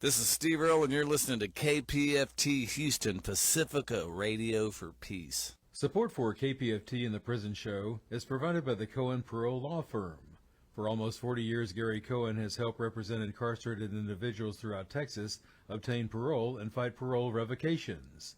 This is Steve Earle, and you're listening to KPFT Houston, Pacifica Radio for Peace. Support for KPFT and the Prison Show is provided by the Cohen Parole Law Firm. For almost 40 years, Gary Cohen has helped represent incarcerated individuals throughout Texas obtain parole and fight parole revocations.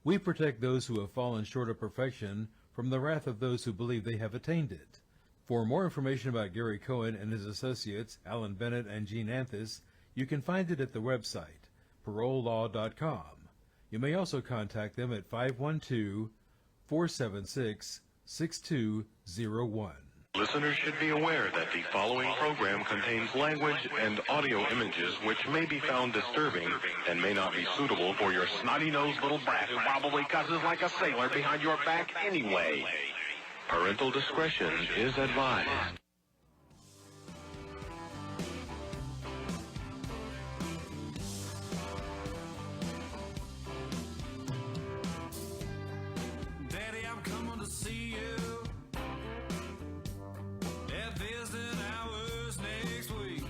We protect those who have fallen short of perfection from the wrath of those who believe they have attained it. For more information about Gary Cohen and his associates, Alan Bennett and Gene Anthis, you can find it at the website, parolelaw.com. You may also contact them at 512-476-6201. Listeners should be aware that the following program contains language and audio images which may be found disturbing and may not be suitable for your snotty-nosed little brat who probably cusses like a sailor behind your back anyway. Parental discretion is advised. Daddy, I'm coming to see you. Visiting hours next week.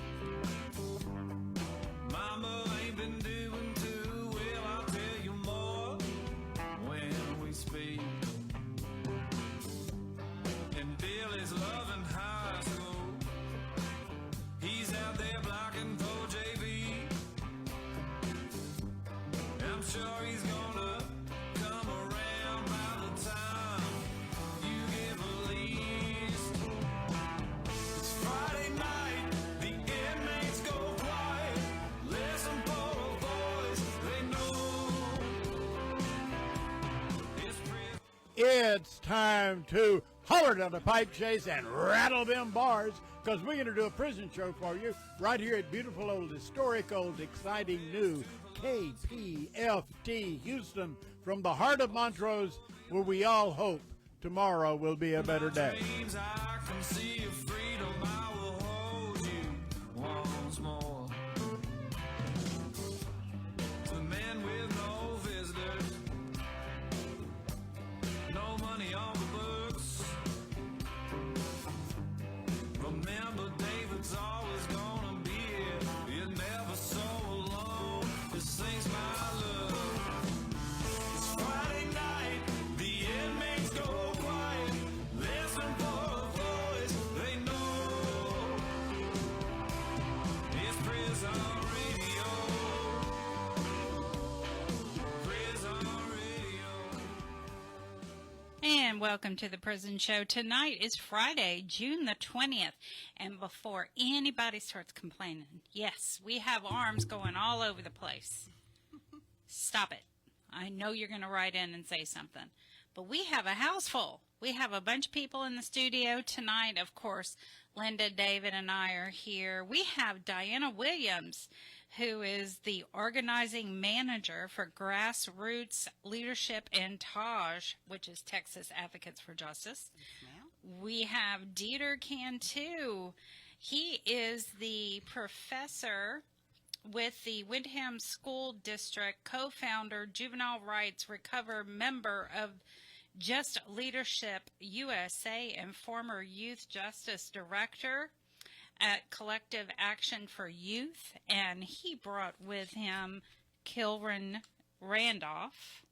Mama ain't been doing too well, I'll tell you more when we speak. And Billy's loving high school. He's out there blocking for JV. I'm sure he's gonna come around by the time you give a least. Friday night, the inmates go quiet. Listen for a voice they know. It's time to holler down the pipe chase and rattle them bars, because we're going to do a prison show for you right here at beautiful old, historic old, exciting new KPFT Houston, from the heart of Montrose, where we all hope tomorrow will be a better day. I can see your freedom, I will hold you once more. To men with no visitors, no money on the books. Remember, David's always gonna be here. You're never so alone. This thing's my love. It's Friday night, the inmates go quiet. Listen for a voice they know. It's prison radio. Prison radio. And welcome to the Prison Show. Tonight is Friday, June the 20th. And before anybody starts complaining, yes, we have arms going all over the place. Stop it. I know you're going to write in and say something. But we have a house full. We have a bunch of people in the studio tonight. Of course, Linda, David, and I are here. We have Dianna Williams, who is the organizing manager for Grassroots Leadership in TAJ, which is Texas Advocates for Justice. We have Dieter Cantu. He is the professor with the Windham School District, co-founder, Juvenile Rights Recover member of Just Leadership USA, and former Youth Justice Director at Collective Action for Youth. And he brought with him Kilren Randolph.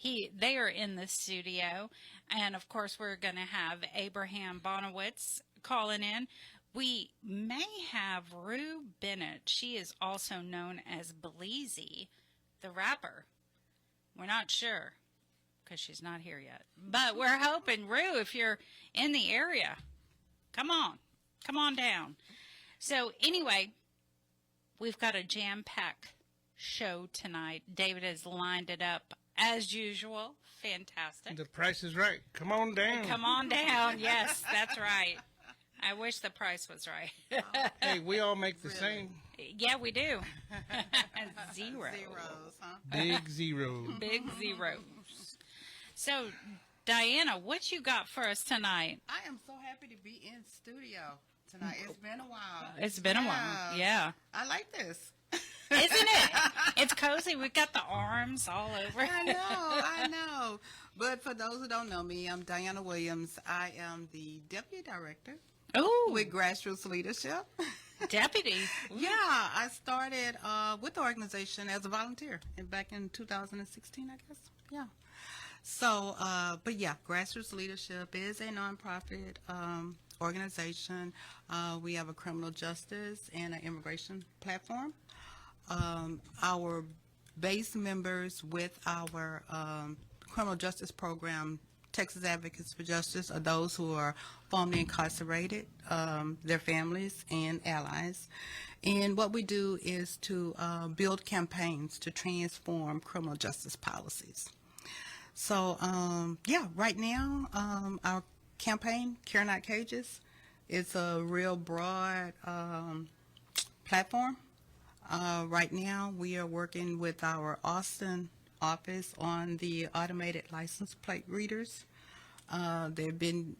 They are in the studio. And, of course, we're going to have Abraham Bonowitz calling in. We may have Rue Bennet. She is also known as Bleezie, the rapper. We're not sure, because she's not here yet. But we're hoping, Rue, if you're in the area, come on down. So anyway, we've got a jam-packed show tonight. David has lined it up as usual. Fantastic. The price is right. Come on down. Come on down. Yes, that's right. I wish the price was right. Hey, we all make the same. Yeah, we do. Zero. Zeros, huh? Big zero. Big zeros. So, Dianna, what you got for us tonight? I am so happy to be in studio tonight. It's been a while. It's been a while. Yeah. I like this. Isn't it? It's cozy. We've got the arms all over. I know. But for those who don't know me, I'm Dianna Williams. I am the Deputy Director Oh, with grassroots leadership. deputy. Yeah, I started with the organization as a volunteer back in 2016, I guess. Yeah. So, but yeah, Grassroots Leadership is a nonprofit organization. We have a criminal justice and an immigration platform. Our base members with our criminal justice program, Texas Advocates for Justice, are those who are formerly incarcerated, their families and allies. And what we do is to build campaigns to transform criminal justice policies. So, yeah, right now, our campaign, Care Not Cages, is a real broad platform. Right now, we are working with our Austin office on the automated license plate readers. They've been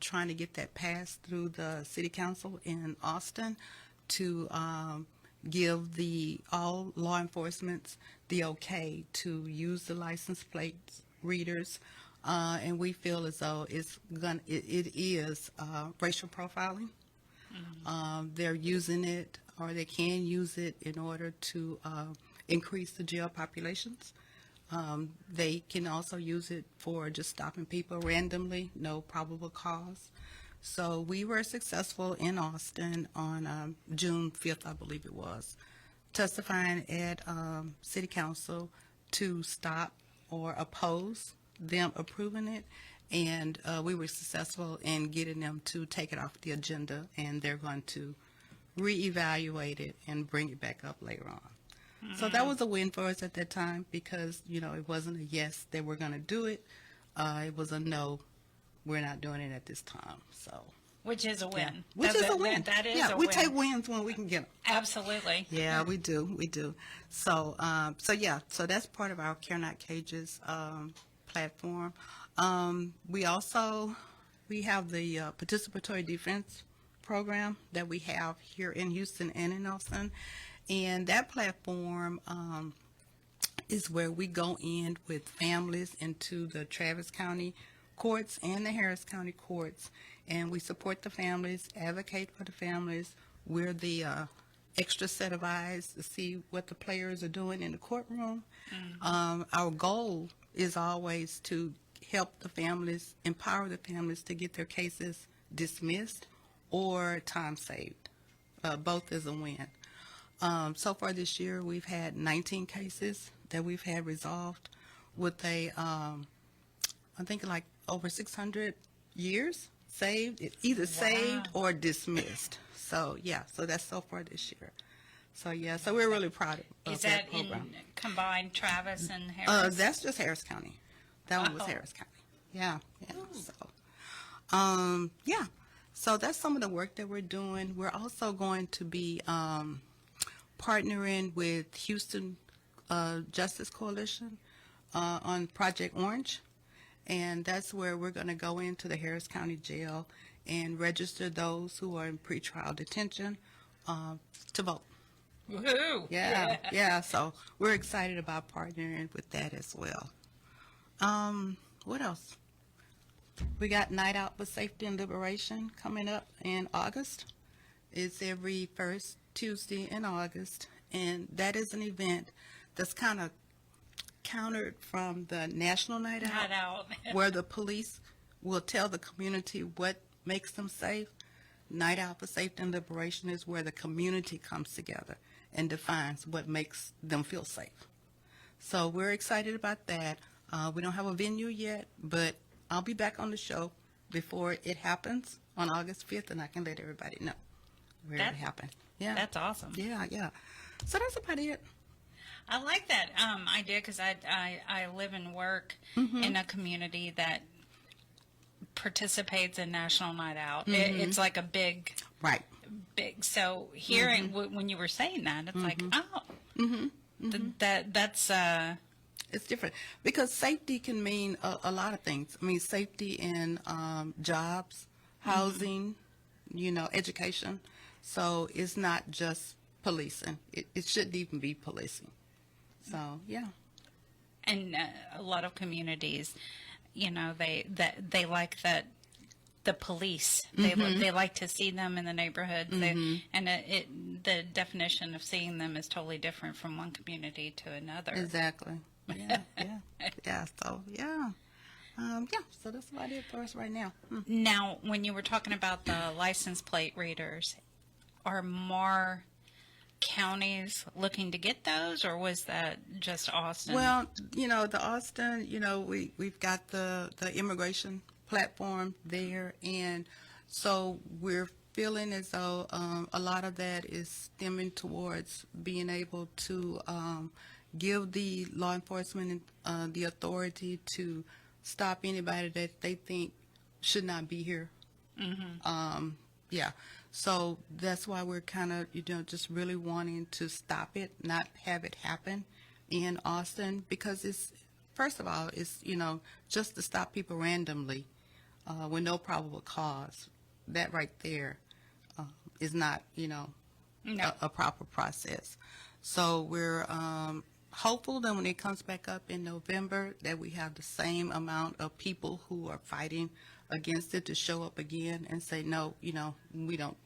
trying to get that passed through the city council in Austin to give all law enforcement the okay to use the license plate readers, and we feel as though it is racial profiling. They're using it, or they can use it in order to increase the jail populations. They can also use it for just stopping people randomly, no probable cause. So we were successful in Austin on June 5th, I believe it was, testifying at City Council to stop or oppose them approving it. And we were successful in getting them to take it off the agenda, and they're going to reevaluate it and bring it back up later on. So that was a win for us at that time because, it wasn't a yes, they were going to do it. It was a no, we're not doing it at this time. So, Which is a win. yeah. Which is a win. That is yeah, a we win. take wins when we can get them. Absolutely. Yeah, we do. So, so that's part of our Care Not Cages platform. We have the participatory defense program that we have here in Houston and in Austin, and that platform is where we go in with families into the Travis County courts and the Harris County courts, and we support the families, advocate for the families. We're the extra set of eyes to see what the players are doing in the courtroom. Our goal is always to help the families, empower the families to get their cases dismissed or time saved. Both is a win. So far this year, we've had 19 cases that we've had resolved with I think like over 600 years saved, either saved or dismissed. So yeah, so that's so far this year. So yeah, so we're really proud of Is that program. in combined Travis and Harris? That's just Harris County. That one was Oh. Harris County. Yeah. So, yeah. So that's some of the work that we're doing. We're also going to be partnering with Houston Justice Coalition on Project Orange, and that's where we're going to go into the Harris County Jail and register those who are in pretrial detention to vote. Woohoo! Yeah. So we're excited about partnering with that as well. What else? We got Night Out for Safety and Liberation coming up in August. It's every first Tuesday in August, and that is an event that's kind of countered from the National Night Out, Night Out. where the police will tell the community what makes them safe. Night Out for Safety and Liberation is where the community comes together and defines what makes them feel safe. So we're excited about that. We don't have a venue yet, but I'll be back on the show before it happens on August 5th, and I can let everybody know where it happened. Yeah. That's awesome. Yeah. So that's about it. I like that idea because I live and work in a community that participates in National Night Out. It's like a big, Right. so hearing when you were saying that, it's like, oh, that's It's different because safety can mean a lot of things. I mean, safety in jobs, housing, education. So it's not just policing. It shouldn't even be policing. So, yeah. and a lot of communities, they like that the police. They like to see them in the neighborhood. The definition of seeing them is totally different from one community to another. Exactly. Yeah, yeah. So, so that's about it for us right now. Now, when you were talking about the license plate readers, are more counties looking to get those, or was that just Austin? Well, the Austin, we've got the immigration platform there, and so we're feeling as though a lot of that is stemming towards being able to give the law enforcement the authority to stop anybody that they think should not be here. So that's why we're kind of, just really wanting to stop it, not have it happen in Austin, because it's, first of all, it's, just to stop people randomly with no probable cause. That right there is not, a proper process. So we're hopeful that when it comes back up in November, that we have the same amount of people who are fighting against it to show up again and say, no, we don't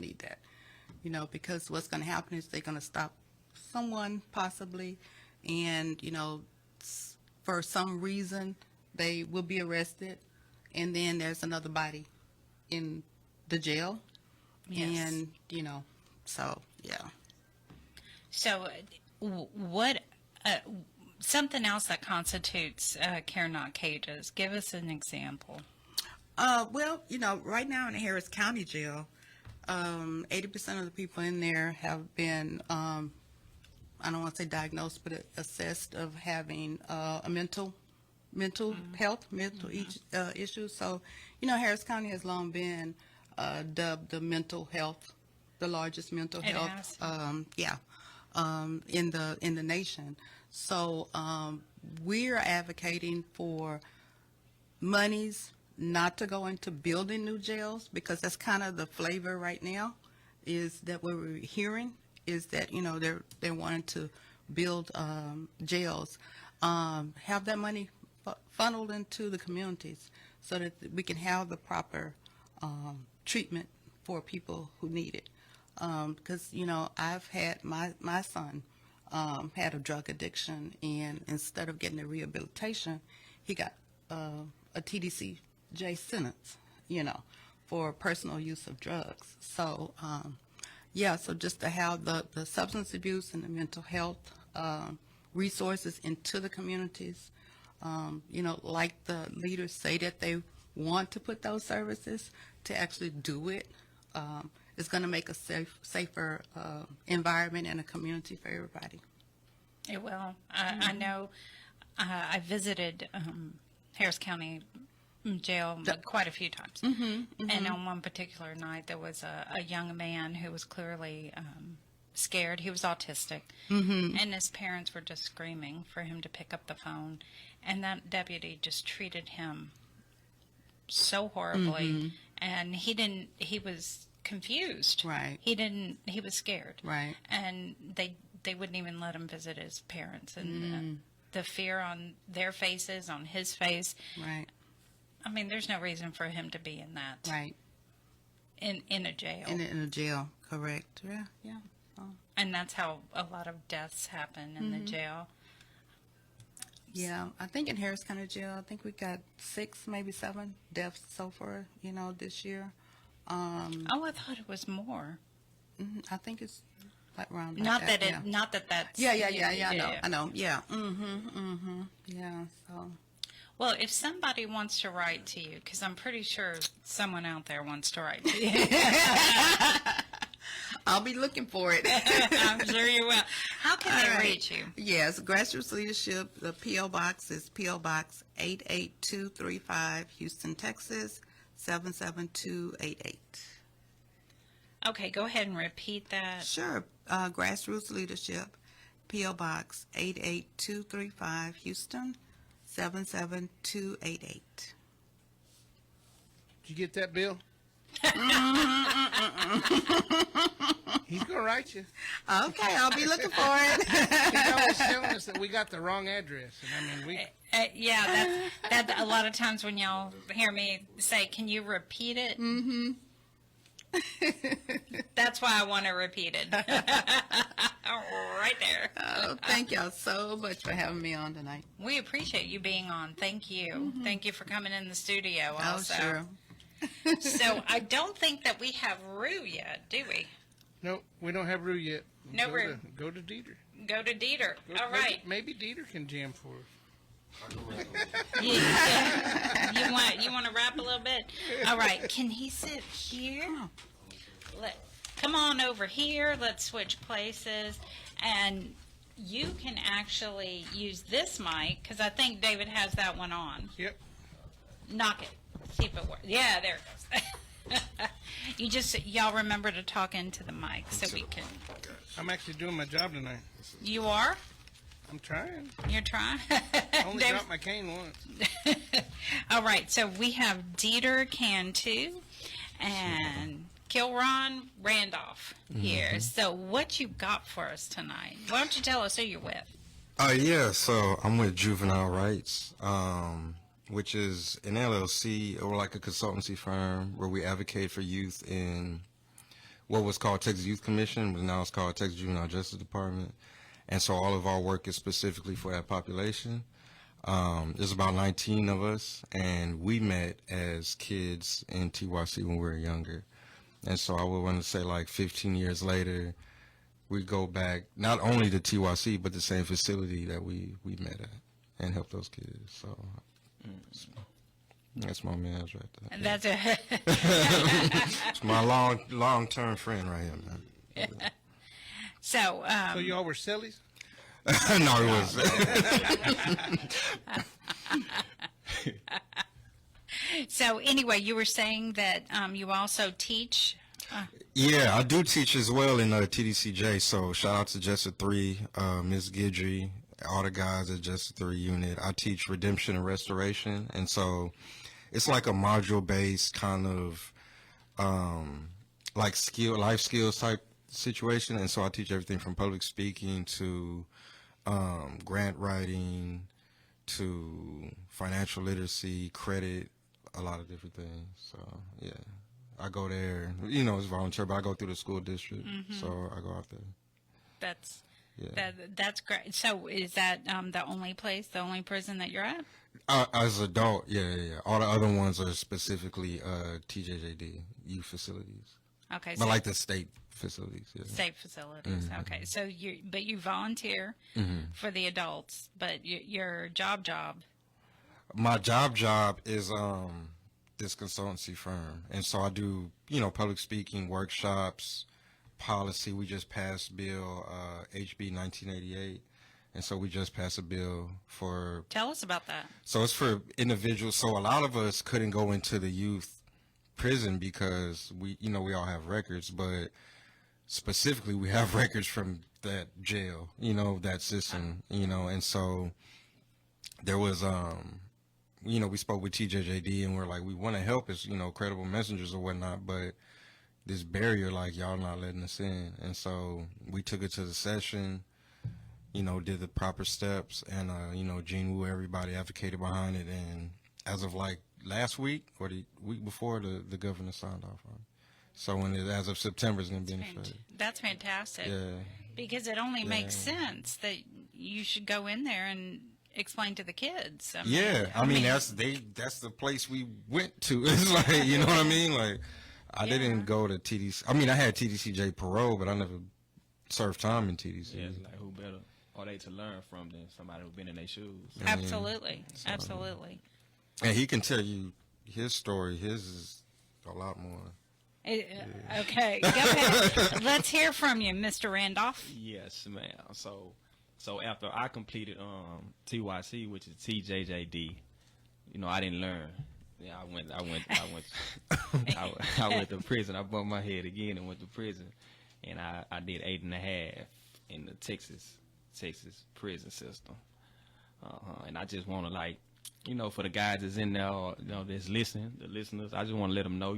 need that, because what's going to happen is they're going to stop someone possibly, and, for some reason they will be arrested, and then there's another body in the jail. Yes. And, so, yeah. So, what, something else that constitutes care not cages? Give us an example. Well, right now in the Harris County Jail, 80% of the people in there have been, I don't want to say diagnosed, but assessed of having a mental health, issues. So, Harris County has long been dubbed the mental health, the largest mental It health, has. in the nation. So we're advocating for monies not to go into building new jails, because that's kind of the flavor right now, is that what we're hearing is that, they're wanting to build jails, have that money funneled into the communities so that we can have the proper treatment for people who need it. Because, I've had my son had a drug addiction, and instead of getting a rehabilitation, he got a TDCJ sentence, for personal use of drugs. So, so just to have the substance abuse and the mental health resources into the communities, like the leaders say that they want to put those services, to actually do it, is going to make a safer environment and a community for everybody. It will. I know I visited Harris County Jail quite a few times. And on one particular night, there was a young man who was clearly scared. He was autistic. And his parents were just screaming for him to pick up the phone. And that deputy just treated him so horribly. And he was confused. Right. He was scared. Right. And they wouldn't even let him visit his parents. And the fear on their faces, on his face. Right. I mean, there's no reason for him to be in that. Right. In a jail. In a jail, correct. Yeah. Oh. And that's how a lot of deaths happen in the jail. Yeah, I think in Harris County Jail, I think we got 6, maybe 7 deaths so far, this year. I thought it was more. I think it's like around. Not like that that, that's. Yeah. I know. Yeah. Yeah. So. Well, if somebody wants to write to you, because I'm pretty sure someone out there wants to write to you. I'll be looking for it. I'm sure you will. How can they reach you? Yes, Grassroots Leadership. The P.O. Box is P.O. Box 88235, Houston, Texas, 77288. Okay, go ahead and repeat that. Sure. Grassroots Leadership, P.O. Box 88235, Houston, 77288. Did you get that, Bill? He's gonna write you. Okay, I'll be looking for it. He's always telling us we got the wrong address, and I mean we. Yeah, that's a lot of times when y'all hear me say, "Can you repeat it?" Mm-hmm. That's why I want to repeat it. Right there. Oh, thank y'all so much for having me on tonight. We appreciate you being on. Thank you. Thank you for coming in the studio also. Oh, sure. So I don't think that we have Rue yet, do we? Nope, we don't have Rue yet. No go Rue. Go to Dieter. Go to Dieter. All right. Maybe Dieter can jam for us. You want to rap a little bit? All right. Can he sit here? Come on over here. Let's switch places. And you can actually use this mic because I think David has that one on. Yep. Knock it. See if it works. Yeah, there it goes. Y'all remember to talk into the mic so we can. I'm actually doing my job tonight. You are? I'm trying. You're trying? I only David- dropped my cane once. All right, so we have Dieter Cantu and Kilron Randolph here. So what you got for us tonight? Why don't you tell us who you're with? Yeah, so I'm with Juvenile Rights, which is an LLC or like a consultancy firm where we advocate for youth in what was called Texas Youth Commission, but now it's called Texas Juvenile Justice Department. And so all of our work is specifically for that population. There's about 19 of us, and we met as kids in TYC when we were younger. And so I would want to say like 15 years later, we go back not only to TYC, but the same facility that we met at and help those kids. So that's my man's right there. And that's a It's my long-term friend right here, man. so. So y'all were sillies? No, it was. So anyway, you were saying that you also teach. Yeah, I do teach as well in TDCJ. So shout out to Jester 3, Ms. Guidry, all the guys at Jester 3 unit. I teach redemption and restoration, and so it's like a module-based kind of like life skills type situation. And so I teach everything from public speaking to grant writing to financial literacy, credit, a lot of different things. So yeah, I go there. You know, it's volunteer, but I go through the school district, so I go out there. That's Yeah. that's great. So is that the only place, the only prison that you're at? As adult, yeah. All the other ones are specifically TJJD youth facilities, Okay, but like the state facilities. Yeah. state facilities. Okay, so you volunteer for the adults, but your job. My job is this consultancy firm, and so I do public speaking workshops, policy. We just passed bill HB 1988, and so we just passed a bill for. Tell us about that. So it's for individuals. So a lot of us couldn't go into the youth prison because we all have records, but specifically we have records from that jail, that system, and so there was, we spoke with TJJD and we're like, we want to help as, credible messengers or whatnot, but this barrier, like, y'all not letting us in. And so we took it to the session, did the proper steps, and, Gene Wu, everybody advocated behind it. And as of like last week or the week before, the governor signed off on it. So as of September, it's going to be in effect. That's fantastic. Yeah. Because it only makes sense that you should go in there and explain to the kids. I mean that's the place we went to. It's like, you know what I mean? Like, I didn't go to TDC. I mean, I had TDCJ parole, but I never served time in TDC. Yeah, it's like, who better are they to learn from than somebody who's been in their shoes? Absolutely. Absolutely. And he can tell you his story. His is a lot more. Okay, go ahead. Let's hear from you, Mr. Randolph. Yes, ma'am. So after I completed TYC, which is TJJD, I didn't learn. Yeah, I went to prison. I bumped my head again and went to prison, and I did 8.5 in the Texas prison system. And I just want to for the guys that's in there, that's listening, the listeners, I just want to let them know,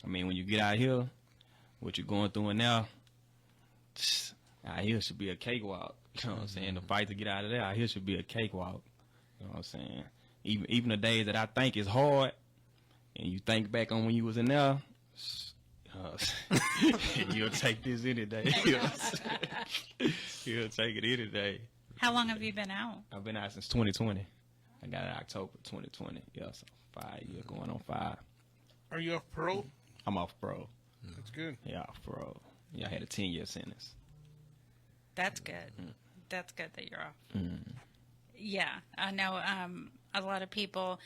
when you get out here, what you're going through now, out here should be a cakewalk. You know what I'm saying? The fight to get out of there, out here should be a cakewalk. You know what I'm saying? Even the days that I think is hard, and you think back on when you was in there, you'll take this any day. You know what I'm saying? You'll take it any day. How long have you been out? I've been out since 2020. I got it October 2020. Yeah, so 5 years, going on 5. Are you off parole? I'm off parole. That's good. Yeah, off parole. Yeah, I had a 10-year sentence. That's good. That's good that you're off. Yeah, I know a lot of people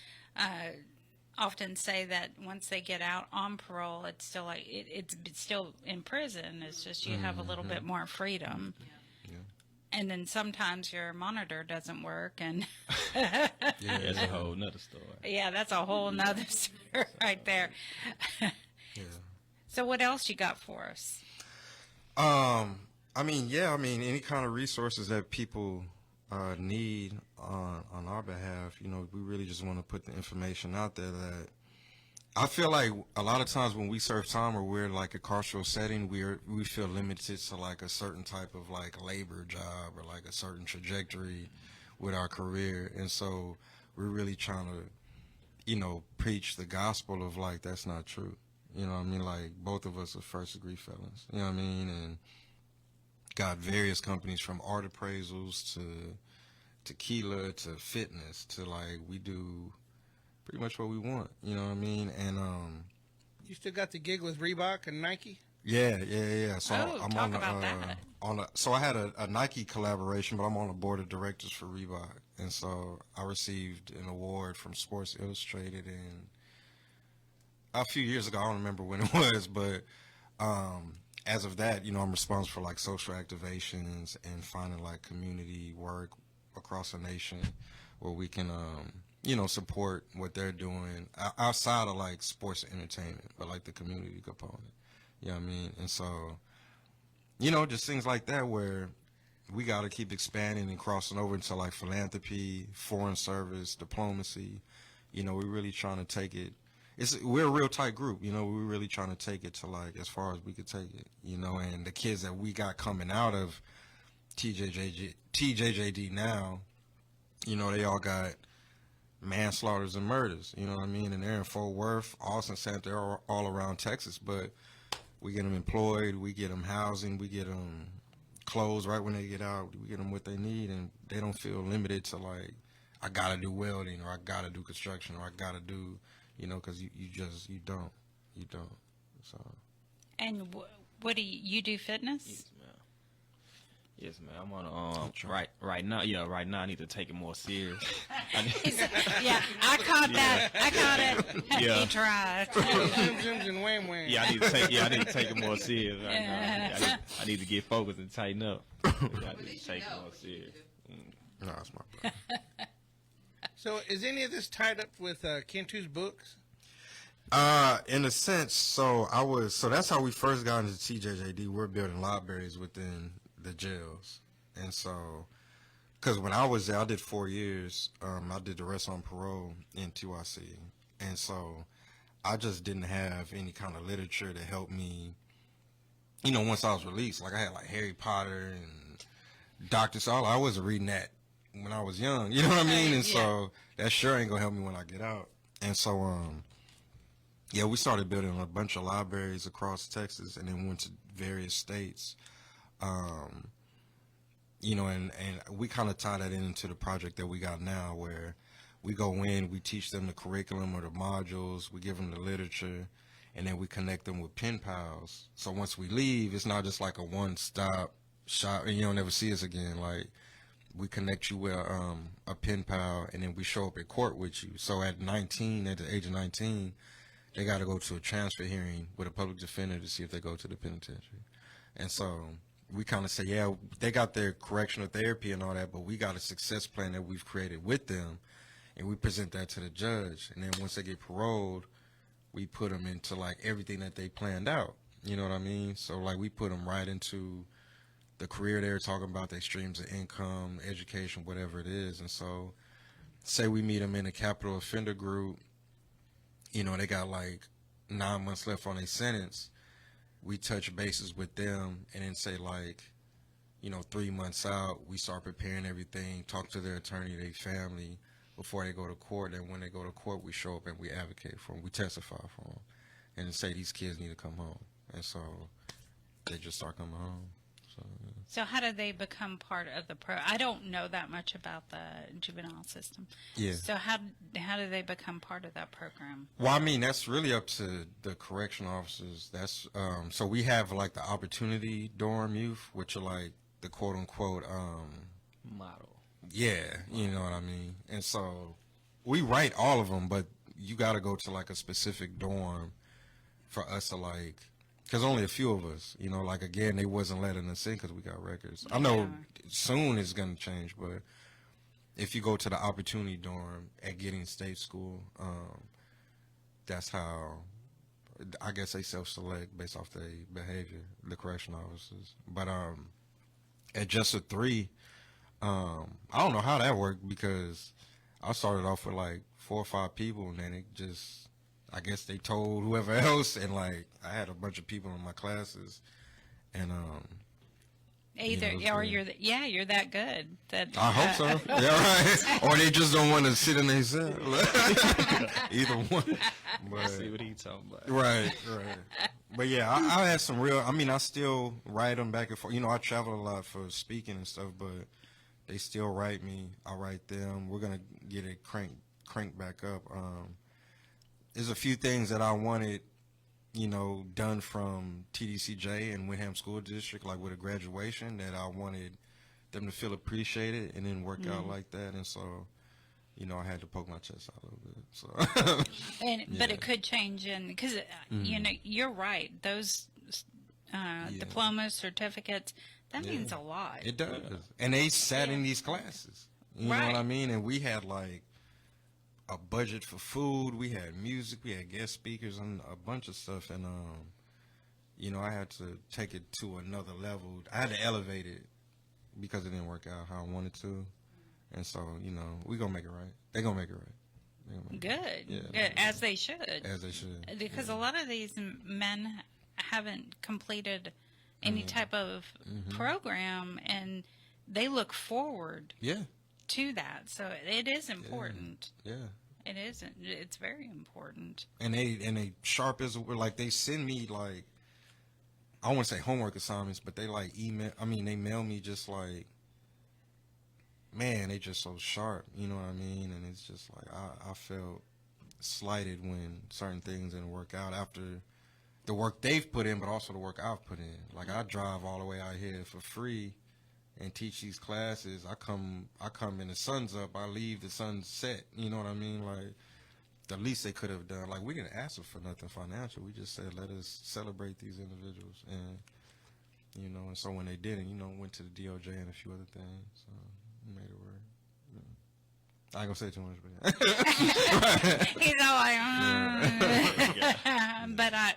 often say that once they get out on parole, it's still like it's still in prison. It's just you have a little bit more freedom. And then sometimes your monitor doesn't work, and That's a whole nother story. yeah, that's a whole nother story right there. So what else you got for us? I mean, any kind of resources that people need on our behalf, you know, we really just want to put the information out there that I feel like a lot of times when we serve time or we're in like a carceral setting, we feel limited to like a certain type of like labor job or like a certain trajectory with our career. And so we're really trying to, you know, preach the gospel of like, that's not true. You know what I mean? Like both of us are first degree felons, you know what I mean? And got various companies from art appraisals to tequila to fitness to like, we do pretty much what we want, you know what I mean? And You still got the gig with Reebok and Nike? yeah. So I'm talk on about that. So I had a Nike collaboration, but I'm on the board of directors for Reebok, and so I received an award from Sports Illustrated and a few years ago. I don't remember when it was, but as of that, you know, I'm responsible for like social activations and finding like community work across the nation where we can you know, support what they're doing outside of like sports and entertainment, but like the community component. You know what I mean? And so, you know, just things like that where we got to keep expanding and crossing over into like philanthropy, foreign service, diplomacy. You know, we're really trying to take it. We're a real tight group. You know, we're really trying to take it to like as far as we could take it. You know, and the kids that we got coming out of TJJD now, you know, they all got manslaughters and murders, you know what I mean? And they're in Fort Worth, Austin, Santa, they're all around Texas, but we get them employed, we get them housing, we get them clothes right when they get out, we get them what they need, and they don't feel limited to like, I gotta do welding, or I gotta do construction, or I gotta do, you know, because you don't. So. And what do you do? Fitness? Yes, man. I'm on right now. Yeah, right now I need to take it more serious. Yeah, I caught that. I caught it. Yeah. He tried. Zims and wham wham. Yeah, I need to take it more serious right now. I need to get focused and tighten up. I need to take it more serious. No, that's my plan. So is any of this tied up with Cantu's books? In a sense, so that's how we first got into TJJD. We're building libraries within the jails. And so, because when I was there, I did 4 years. I did the rest on parole in TYC. And so I just didn't have any kind of literature to help me, you know, once I was released. Like I had like Harry Potter and Dr. Saul. I wasn't reading that when I was young, you know what I mean? And so that sure ain't gonna help me when I get out. And so, yeah, we started building a bunch of libraries across Texas and then went to various states. You know, and we kind of tie that into the project that we got now where we go in, we teach them the curriculum or the modules, we give them the literature, and then we connect them with pen pals. So once we leave, it's not just like a one-stop shop and you don't ever see us again. Like, we connect you with a pen pal, and then we show up at court with you. So at the age of 19, they got to go to a transfer hearing with a public defender to see if they go to the penitentiary. And so we kind of say, yeah, they got their correctional therapy and all that, but we got a success plan that we've created with them, and we present that to the judge. And then once they get paroled, we put them into like everything that they planned out. You know what I mean? So like we put them right into the career they were talking about, their streams of income, education, whatever it is. And so say we meet them in a capital offender group, you know, they got like 9 months left on their sentence. We touch bases with them and then say like, 3 months out, we start preparing everything, talk to their attorney, their family, before they go to court. And when they go to court, we show up and we advocate for them. We testify for them and say these kids need to come home. And so they just start coming home. So how do they become part of the I don't know that much about the juvenile system. Yeah. So how do they become part of that program? Well, I mean, that's really up to the correctional officers. That's so we have like the opportunity dorm youth, which are like the quote unquote Model. yeah, you know what I mean. And so we write all of them, but you got to go to like a specific dorm for us to like. Because only a few of us, like, again, they wasn't letting us in because we got records. I know soon it's going to change, but if you go to the opportunity dorm at Giddings State School, that's how, I guess they self-select based off their behavior, the correctional officers. But at just a 3, I don't know how that worked because I started off with like 4 or 5 people, and then it just... I guess they told whoever else, and like I had a bunch of people in my classes, and either or you're you're that good that I hope so. Yeah, right. Or they just don't want to sit in their cell. Either one. But, See what he talking about. Right. But yeah, I had some real. I mean, I still write them back and forth. I travel a lot for speaking and stuff, but they still write me. I write them. We're gonna get it cranked back up. There's a few things that I wanted, done from TDCJ and Windham School District, like with a graduation, that I wanted them to feel appreciated and then work out like that. And so, I had to poke my chest out a little bit. So, but it could change because you're right. Those diplomas, certificates, that means a lot. It does. And they sat in these classes. You know what I mean? And we had like a budget for food, we had music, we had guest speakers, and a bunch of stuff. And I had to take it to another level. I had to elevate it because it didn't work out how I wanted to. And so, we gonna make it right. They gonna make it right. Good. As they should. As they should. Because a lot of these men haven't completed any type of program, and they look forward to that. So it is important. Yeah. It isn't. It's very important. And they sharp as like they send me like, I don't want to say homework assignments, but they like they mail me just like, man, they just so sharp, you know what I mean? And it's just like I felt slighted when certain things didn't work out after the work they've put in, but also the work I've put in. Like I drive all the way out here for free and teach these classes. I come and the sun's up, I leave, the sun's set, you know what I mean? Like the least they could have done, like we didn't ask them for nothing financial, we just said let us celebrate these individuals. And and so when they didn't, went to the DOJ and a few other things, so we made it work. I ain't gonna say too much, but he's all like but right.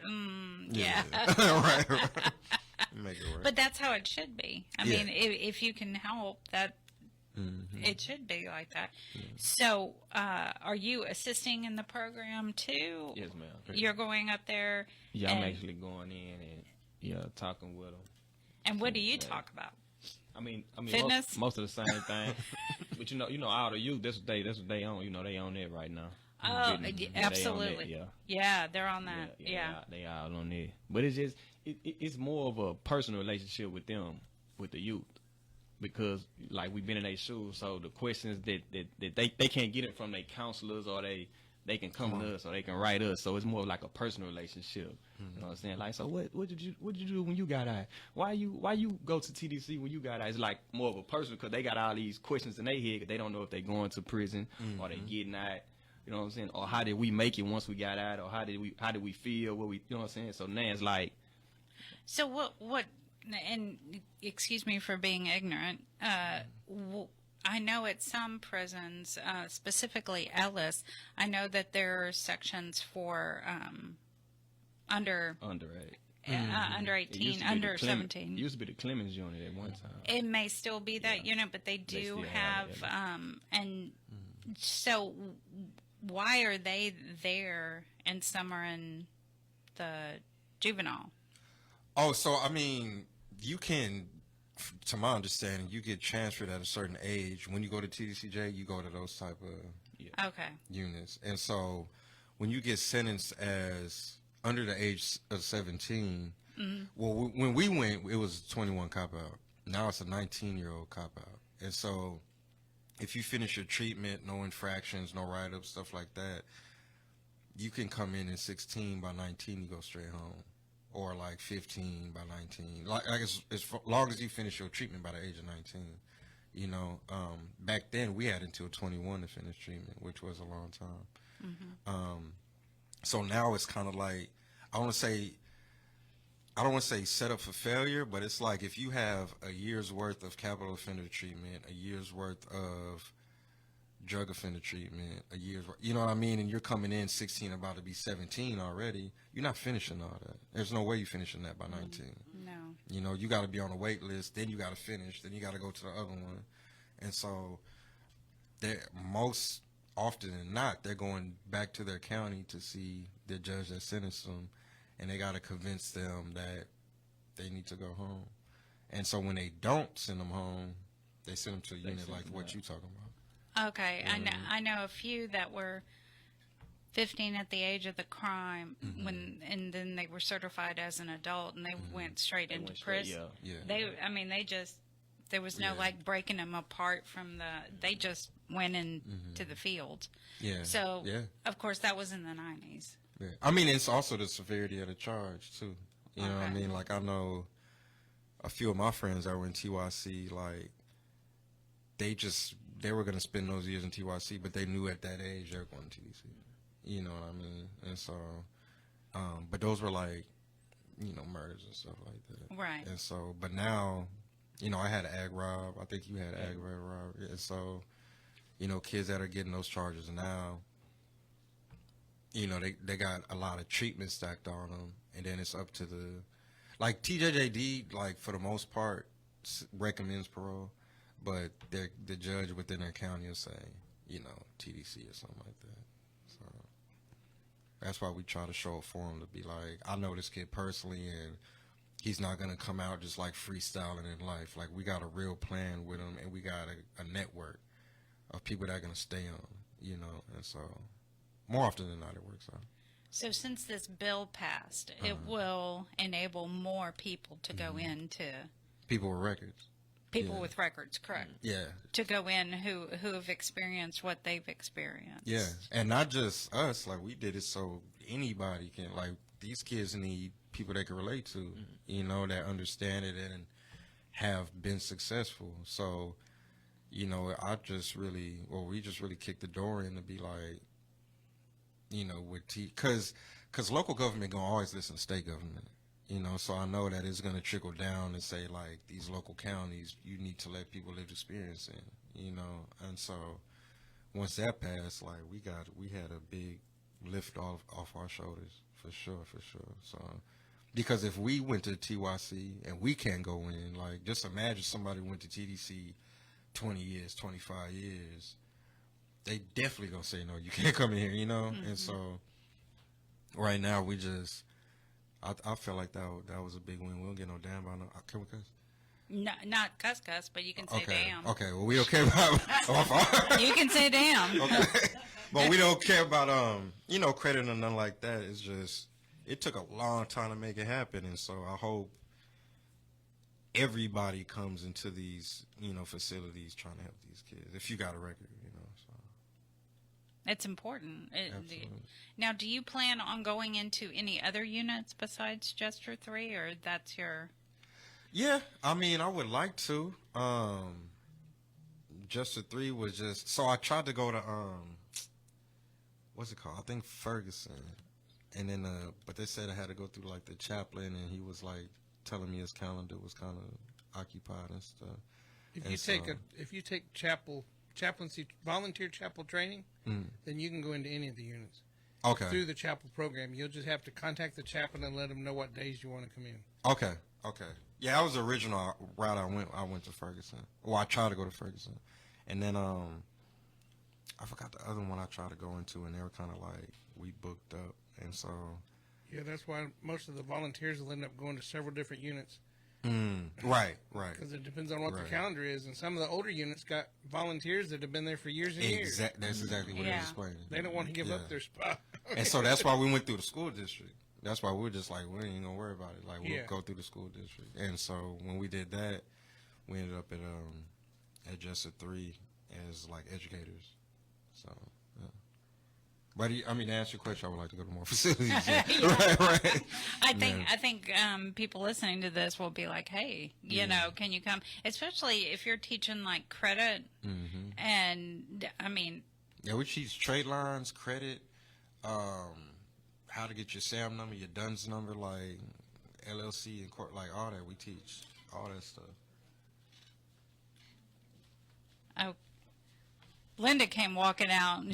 Make it work. But that's how it should be. I mean, if you can help, that it should be like that. So, are you assisting in the program too? Yes, ma'am. You're going up there. Yeah, I'm actually going in and talking with them. And what do you talk about? I mean, fitness. Most of the same thing. But all the youth. That's what they on. They on it right now. Oh, absolutely. They're on that. They are on it. But it's just it's more of a personal relationship with them, with the youth, because like we've been in their shoes. So the questions that they can't get it from their counselors, or they can come to us, or they can write us. So it's more like a personal relationship. You know what I'm saying? Like, so what did you do when you got out? Why you go to TDC when you got out? It's like more of a personal, because they got all these questions in their head, because they don't know if they going to prison or they getting out. You know what I'm saying? Or how did we make it once we got out? Or how did we feel? What we, you know what I'm saying? So now it's like. So what? And excuse me for being ignorant. I know at some prisons, specifically Ellis, I know that there are sections for under 18, under 17. It used to be the Clemens unit at one time. It may still be that unit, but they do have and so why are they there and some are in the juvenile? Oh, so I mean, you can to my understanding, you get transferred at a certain age. When you go to TDCJ, you go to those type of Okay. units. And so when you get sentenced as under the age of 17, well, when we went, it was a 21 cop-out. Now it's a 19-year-old cop-out. And so if you finish your treatment, no infractions, no write-ups, stuff like that, you can come in at 16. By 19, you go straight home. Or like 15 by 19. Like as long as you finish your treatment by the age of 19. You know, back then we had until 21 to finish treatment, which was a long time. So now it's kind of like, I don't want to say set up for failure, but it's like if you have a year's worth of capital offender treatment, a year's worth of drug offender treatment, a year's worth, you know what I mean? And you're coming in 16, about to be 17 already, you're not finishing all that. There's no way you're finishing that by 19. No. You know, you got to be on a wait list, then you got to finish, then you got to go to the other one. And so most often than not, they're going back to their county to see the judge that sentenced them, and they got to convince them that they need to go home. And so when they don't send them home, they send them to a unit like what you're talking about. Okay, I know a few that were 15 at the age of the crime and then they were certified as an adult and they went straight into prison. There was no like breaking them apart from they just went into the field. Yeah. So of course that was in the 90s. Yeah. I mean, it's also the severity of the charge too. You know what I mean? Like I know a few of my friends that were in TYC, like they were going to spend those years in TYC, but they knew at that age they were going to TDC. You know what I mean? And so, but those were like, you know, murders and stuff like that. Right. And so, but now, you know, I had ag rob. I think you had ag rob. And so, you know, kids that are getting those charges now, you know, they got a lot of treatment stacked on them. And then it's up to like TJJD, like for the most part, recommends parole. But the judge within their county will say, you know, TDC or something like that. So that's why we try to show it for him to be like, I know this kid personally, and he's not going to come out just like freestyling in life. Like we got a real plan with him, and we got a network of people that are going to stay on, you know. And so more often than not, it works out. So since this bill passed, it will enable more people to go into people with records. People with records, correct. Yeah. To go in who have experienced what they've experienced. Yeah. And not just us, like we did it so anybody can, like these kids need people they can relate to, you know, that understand it and have been successful. So, you know, we just really kicked the door in to be like, you know, because local government gonna always listen to state government. You know, so I know that it's going to trickle down and say, like, these local counties, you need to let people live experience in, you know. And so once that passed, like, we had a big lift off our shoulders, for sure. So, because if we went to TYC and we can't go in, like, just imagine somebody went to TDC 20 years, 25 years, they definitely going to say, no, you can't come in here, you know. And so right now we just... I feel like that was a big win. We don't get no damn about no. Can we cuss? No, not cuss, but you can say damn. Okay, well we okay about. You can say damn. Okay, but we don't care about you know, credit or nothing like that. It's just it took a long time to make it happen, and so I hope everybody comes into these, you know, facilities trying to help these kids. If you got a record, you know. So. It's important. Absolutely. Now, do you plan on going into any other units besides Jester 3, or that's your... Yeah, I mean, I would like to. Jester 3 was just... So I tried to go to, what's it called? I think Ferguson. And then, but they said I had to go through, like, the chaplain, and he was, like, telling me his calendar was kind of occupied and stuff. If you take chaplaincy, volunteer chapel training, then you can go into any of the units. Okay. Through the chapel program, you'll just have to contact the chaplain and let them know what days you want to come in. Okay. Yeah, that was the original route I went to Ferguson. Well, I tried to go to Ferguson, and then I forgot the other one I tried to go into, and they were kind of like we booked up, and so. Yeah, that's why most of the volunteers will end up going to several different units Right. Because it depends on what the Right. calendar is, and some of the older units got volunteers that have been there for years and years. That's exactly what Yeah. he's explaining. They don't want to give up their spot. And so that's why we went through the school district. That's why we were just like, we ain't gonna worry about it. Like, we'll Yeah. go through the school district. And so when we did that, we ended up at Jessup 3 as like educators. So, yeah. But I mean, to answer your question, I would like to go to more facilities. Yeah. right. I think people listening to this will be like, hey, you know, can you come? Especially if you're teaching like credit, and I mean, Yeah, we teach trade lines, credit, how to get your SAM number, your DUNS number, like LLC and court, like all that. We teach all that stuff. oh, Linda came walking out.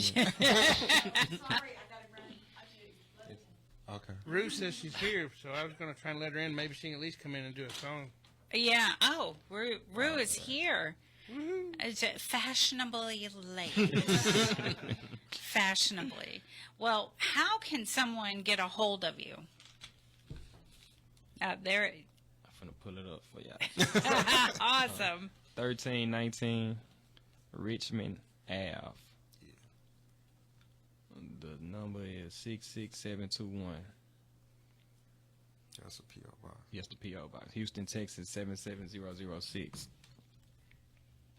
Okay. Rue says she's here, so I was going to try and let her in. Maybe she can at least come in and do a song. Yeah. Oh, Rue is here. Is it fashionably late? Fashionably. Well, how can someone get a hold of you? There. I'm finna pull it up for y'all. Awesome. 1319 Richmond Ave. The number is 66721. That's a P.O. box. Yes, the P.O. Box. Houston, Texas 77006.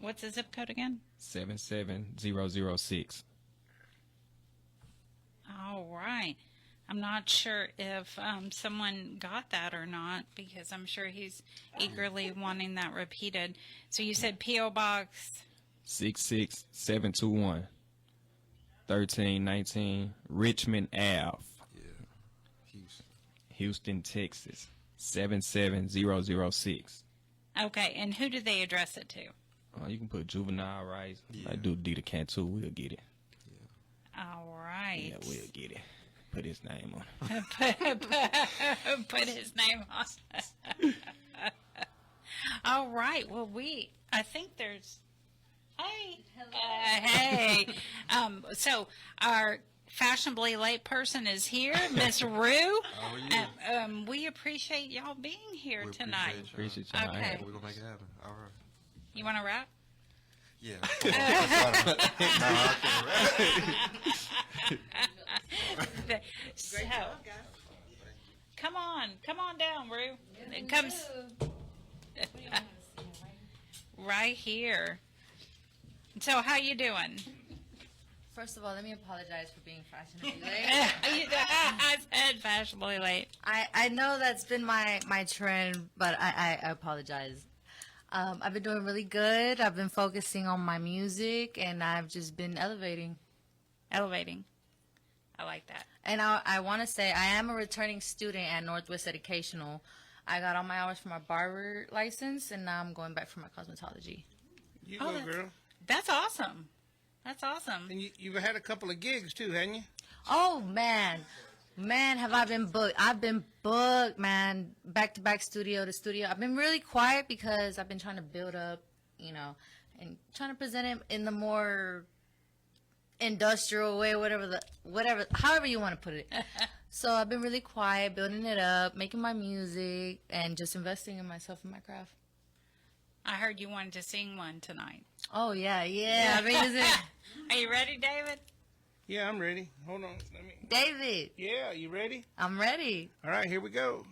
What's the zip code again? 77006. All right. I'm not sure if someone got that or not, because I'm sure he's eagerly wanting that repeated. So you said P.O. Box 66721. 1319 Richmond Ave. Yeah. Houston. Houston, Texas 77006. Okay, and who did they address it to? You can put Juvenile rights. Yeah. I do D to Cantu. We'll get it. All right. Yeah, we'll get it. Put his name on. Put his name on. All right. Well, I think there's. Hey. Hey. So our fashionably late person is here, Miss Rue. How are you? We appreciate y'all being here We tonight. Appreciate y'all. Okay. We're gonna make it happen. All right. You want to rap? Yeah. No, I can't rap. So, come on down, Rue. It comes right here. So, how you doing? First of all, let me apologize for being fashionably late. I said fashionably late. I know that's been my trend, but I apologize. I've been doing really good. I've been focusing on my music, and I've just been elevating. I like that. And I want to say I am a returning student at Northwest Educational. I got all my hours for my barber license, and now I'm going back for my cosmetology. You Oh, go, girl. That's awesome. That's awesome. And you've had a couple of gigs, too, haven't you? Oh, man. Man, have I been booked. I've been booked, man. Back-to-back studio to studio. I've been really quiet because I've been trying to build up, and trying to present it in the more industrial way, however you want to put it. So I've been really quiet, building it up, making my music, and just investing in myself and my craft. I heard you wanted to sing one tonight. Oh, yeah. I mean, Are you ready, David? Yeah, I'm ready. Hold on. David. Yeah, you ready? I'm ready. All right, here we go.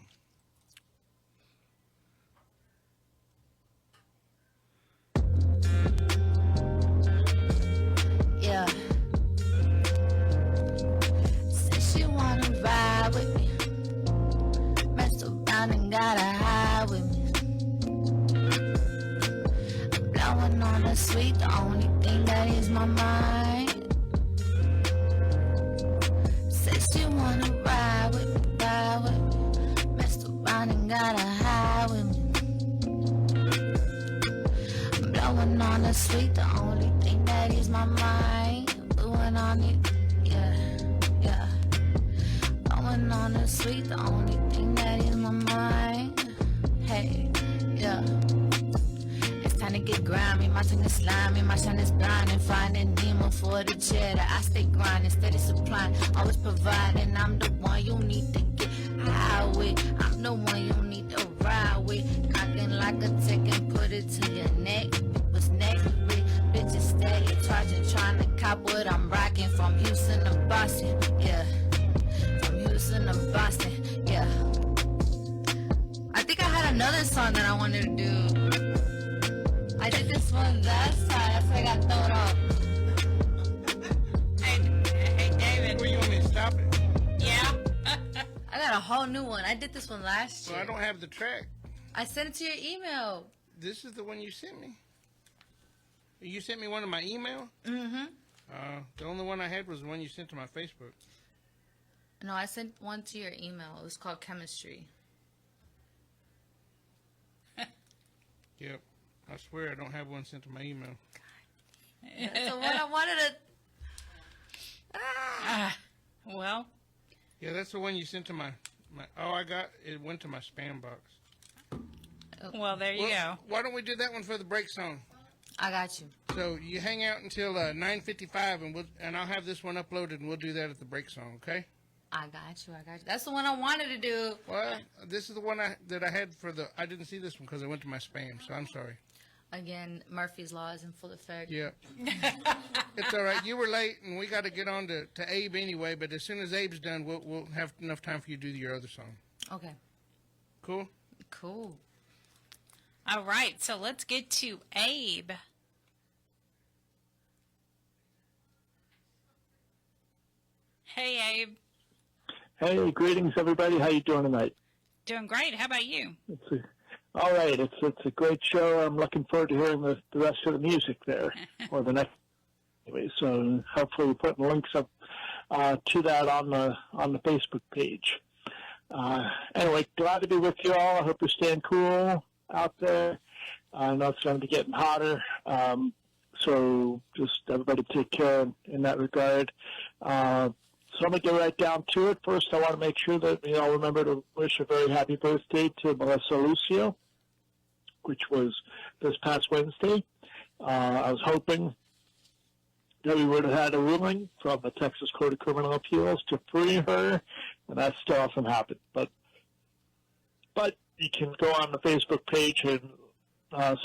Yeah. Said she wanna ride with me. Messed around and got a high with me. I'm blowing on the sweet, the only thing that is my mind. Said she wanna ride with me, Messed around and got a high with me. I'm blowing on the sweet, the only thing that is my mind. Blowing on it, yeah. Blowing on the sweet, the only thing that is my mind. Hey, yeah. It's time to get grimy, my tongue is slimy, my shine is blinding. Finding Nemo for the cheddar, I stay grinding, steady supplying, always providing. I'm the one you need to get high with, I'm the one you need to ride with. Cock like a tick and put it to your neck. Was next rich, bitches steady charging, trying to cop what I'm rocking. From Houston to Boston, yeah. From Houston to Boston, yeah. I think I had another song that I wanted to do. I did this one last time, that's why I got thrown off. Hey, David. Where you want me to stop it? Yeah. I got a whole new one. I did this one last year. Well, I don't have the track. I sent it to your email. This is the one you sent me. You sent me one of my email? Mm-hmm. The only one I had was the one you sent to my Facebook. No, I sent one to your email. It was called Chemistry. Yep. I swear I don't have one sent to my email. That's the one I wanted to... Well. Yeah, that's the one you sent to my it went to my spam box. Well, there you go. Why don't we do that one for the break song? I got you. So you hang out until 9:55, and I'll have this one uploaded, and we'll do that at the break song, okay? I got you. That's the one I wanted to do. Well, this is the one that I had for the... I didn't see this one because it went to my spam, so I'm sorry. Again, Murphy's Law is in full effect. Yeah. It's all right. You were late, and we got to get on to Abe anyway, but as soon as Abe's done, we'll have enough time for you to do your other song. Okay. Cool? Cool. All right, so let's get to Abe. Hey, Abe. Hey, greetings, everybody. How you doing tonight? Doing great. How about you? All right. It's a great show. I'm looking forward to hearing the rest of the music there, or the next. Anyway, so hopefully we're putting links up to that on the Facebook page. Anyway, glad to be with you all. I hope you're staying cool out there. I know it's going to be getting hotter, so just everybody take care in that regard. So I'm going to get right down to it. First, I want to make sure that you all remember to wish a very happy birthday to Melissa Lucio, which was this past Wednesday. I was hoping that we would have had a ruling from the Texas Court of Criminal Appeals to free her, and that still hasn't happened. But you can go on the Facebook page and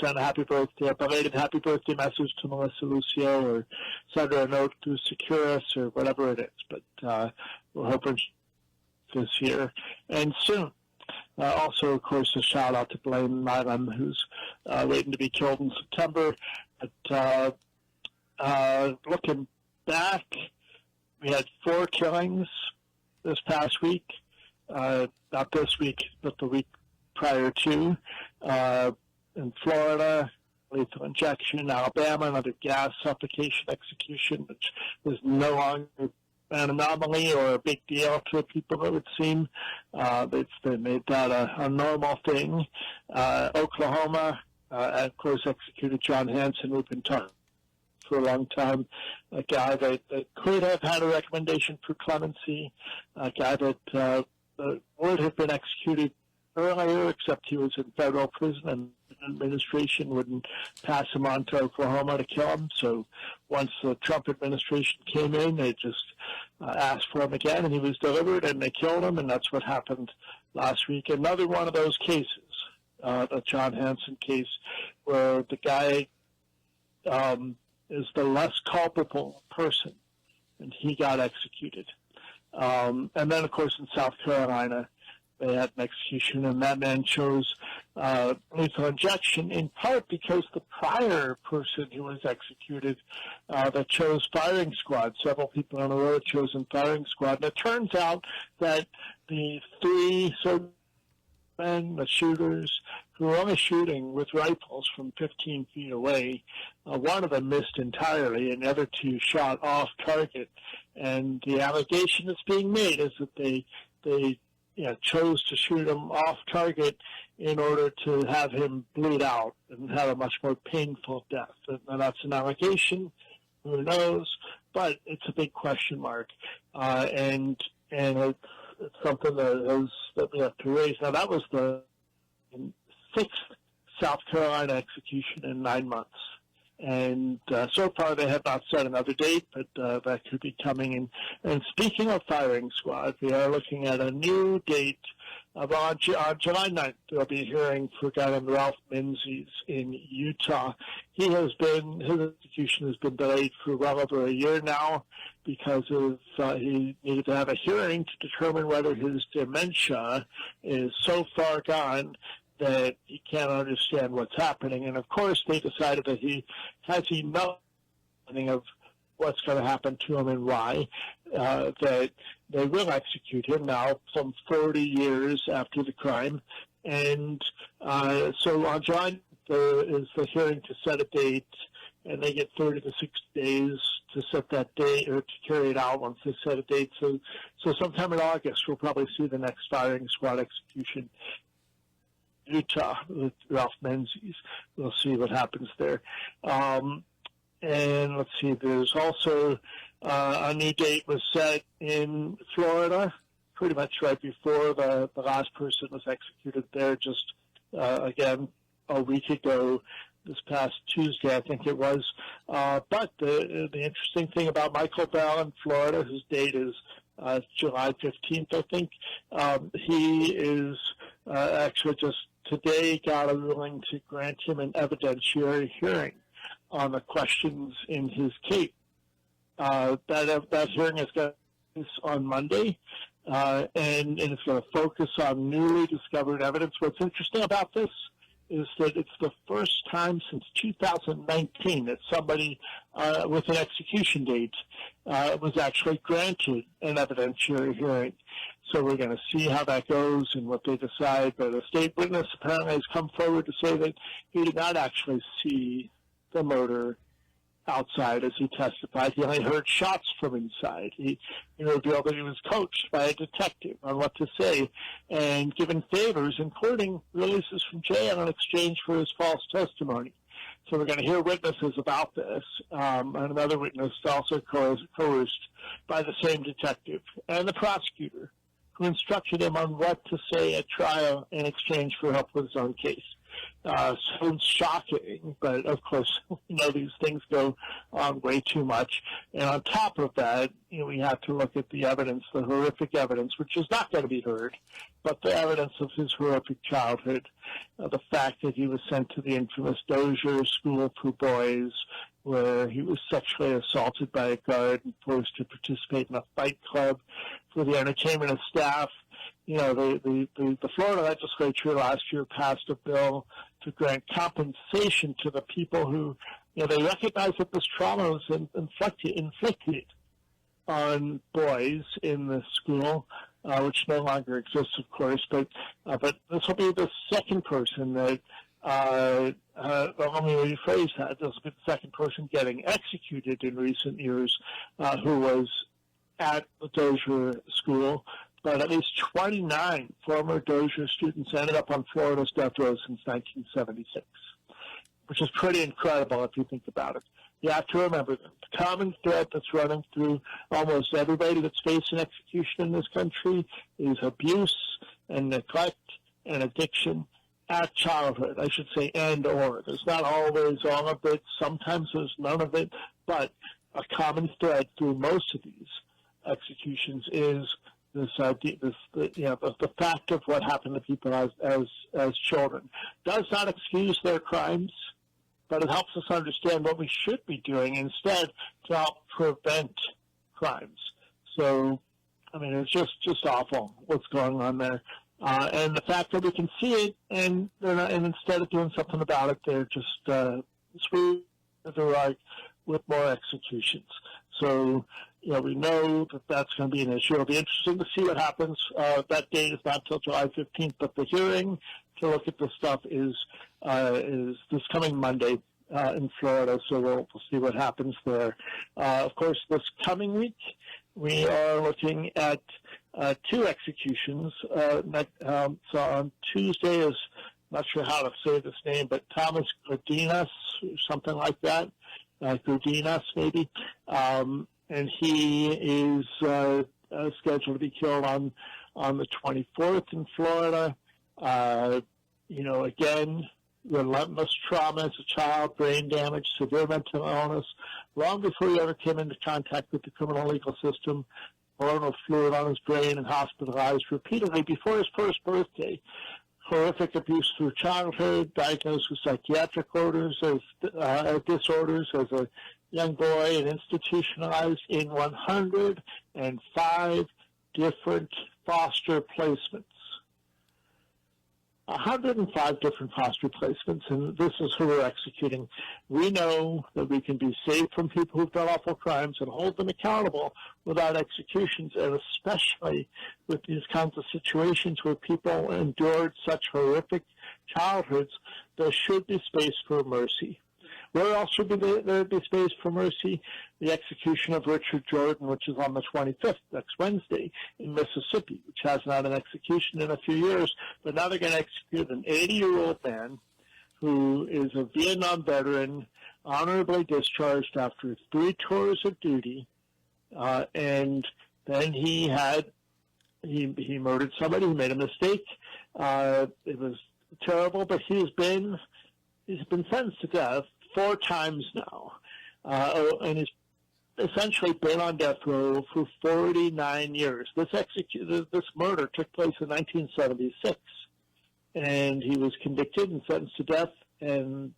send a happy birthday, a belated happy birthday message to Melissa Lucio, or send her a note to Securus, or whatever it is. But we're hoping this year and soon. Also, of course, a shout out to Blaine Nyland, who's waiting to be killed in September. But looking back, we had 4 killings this past week. Not this week, but the week prior to. In Florida, lethal injection. Alabama, another gas suffocation execution, which was no longer an anomaly or a big deal to people, it would seem. They made that a normal thing. Oklahoma, of course, executed John Hanson, who'd been talking for a long time, a guy that could have had a recommendation for clemency, a guy that would have been executed earlier, except he was in federal prison and administration wouldn't pass him on to Oklahoma to kill him. So once the Trump administration came in, they just asked for him again, and he was delivered, and they killed him, and that's what happened last week. Another one of those cases, the John Hanson case, where the guy is the less culpable person, and he got executed. And then, of course, in South Carolina, they had an execution, and that man chose lethal injection, in part because the prior person who was executed that chose firing squad, several people on the road chosen firing squad. And it turns out that the 3 men, the shooters, who were only shooting with rifles from 15 feet away, one of them missed entirely, and the other 2 shot off target. And the allegation that's being made is that they chose to shoot him off target in order to have him bleed out and have a much more painful death. And that's an allegation. Who knows? But it's a big question mark, and it's something that we have to raise. Now, that was the 6th South Carolina execution in 9 months. And so far they have not set another date, but that could be coming. And speaking of firing squad, we are looking at a new date Well, on July 9th, there'll be a hearing for a guy named Ralph Menzies in Utah. His execution has been delayed for well over a year now because he needed to have a hearing to determine whether his dementia is so far gone that he can't understand what's happening. And of course, they decided that he has enough of what's going to happen to him and why, that they will execute him now some 40 years after the crime. And so on July, there is the hearing to set a date, and they get 30 to 60 days to set that date or to carry it out once they set a date. So sometime in August, we'll probably see the next firing squad execution in Utah with Ralph Menzies. We'll see what happens there. And let's see, there's also a new date was set in Florida, pretty much right before the last person was executed there, just, again, a week ago, this past Tuesday, I think it was. But the interesting thing about Michael Bell in Florida, whose date is July 15th, I think, he is actually just today got a ruling to grant him an evidentiary hearing on the questions in his case. That hearing is going to be on Monday, and it's going to focus on newly discovered evidence. What's interesting about this is that it's the first time since 2019 that somebody with an execution date was actually granted an evidentiary hearing. So we're going to see how that goes and what they decide. But a state witness apparently has come forward to say that he did not actually see the murder outside as he testified. He only heard shots from inside. He revealed that he was coached by a detective on what to say and given favors, including releases from jail in exchange for his false testimony. So we're going to hear witnesses about this. And another witness also coerced by the same detective and the prosecutor who instructed him on what to say at trial in exchange for help with his own case. Sounds shocking, but of course, these things go on way too much. And on top of that, we have to look at the evidence, the horrific evidence, which is not going to be heard, but the evidence of his horrific childhood, the fact that he was sent to the infamous Dozier School for Boys, where he was sexually assaulted by a guard and forced to participate in a fight club for the entertainment of staff. The Florida legislature last year passed a bill to grant compensation to the people who, they recognize that this trauma was inflicted on boys in the school, which no longer exists, of course. But this will be the second person that, let me rephrase that. This will be the second person getting executed in recent years who was at the Dozier School. But at least 29 former Dozier students ended up on Florida's death row since 1976, which is pretty incredible if you think about it. You have to remember that the common thread that's running through almost everybody that's facing execution in this country is abuse and neglect and addiction at childhood, I should say, and or. There's not always all of it. Sometimes there's none of it. But a common thread through most of these executions is the fact of what happened to people as children. Does not excuse their crimes, but it helps us understand what we should be doing instead to help prevent crimes. So, it's just awful what's going on there. And the fact that we can see it and instead of doing something about it, they're just sweet as a rug with more executions. So, we know that that's going to be an issue. It'll be interesting to see what happens. That date is not until July 15th, but the hearing to look at this stuff is this coming Monday in Florida, so we'll see what happens there. Of course, this coming week, we are looking at two executions. So on Tuesday is, not sure how to say this name, but Thomas Gudinas, something like that. Gudinas, maybe. And he is scheduled to be killed on the 24th in Florida. Again, relentless trauma as a child, brain damage, severe mental illness, long before he ever came into contact with the criminal legal system. coronal fluid on his brain and hospitalized repeatedly before his first birthday. Horrific abuse through childhood, diagnosed with psychiatric disorders as a young boy, and institutionalized in 105 different foster placements. 105 different foster placements, and this is who we're executing. We know that we can be saved from people who've done awful crimes and hold them accountable without executions, and especially with these kinds of situations where people endured such horrific childhoods, there should be space for mercy. Where else should there be space for mercy? The execution of Richard Jordan, which is on the 25th, next Wednesday, in Mississippi, which hasn't had an execution in a few years. But now they're going to execute an 80-year-old man who is a Vietnam veteran, honorably discharged after 3 tours of duty, and then he murdered somebody. He made a mistake. It was terrible, but he's been sentenced to death 4 times now, and he's essentially been on death row for 49 years. This murder took place in 1976, and he was convicted and sentenced to death. And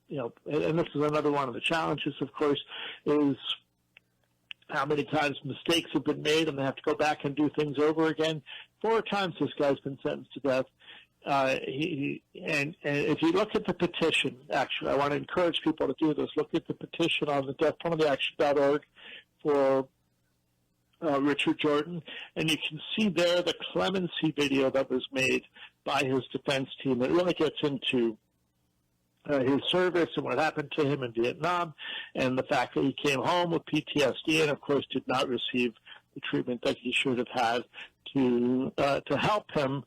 and this is another one of the challenges, of course, is how many times mistakes have been made and they have to go back and do things over again. 4 times this guy's been sentenced to death. And if you look at the petition, actually, I want to encourage people to do this. Look at the petition on the deathpenaltyaction.org for Richard Jordan, and you can see there the clemency video that was made by his defense team. It really gets into his service and what happened to him in Vietnam, and the fact that he came home with PTSD and, of course, did not receive the treatment that he should have had to help him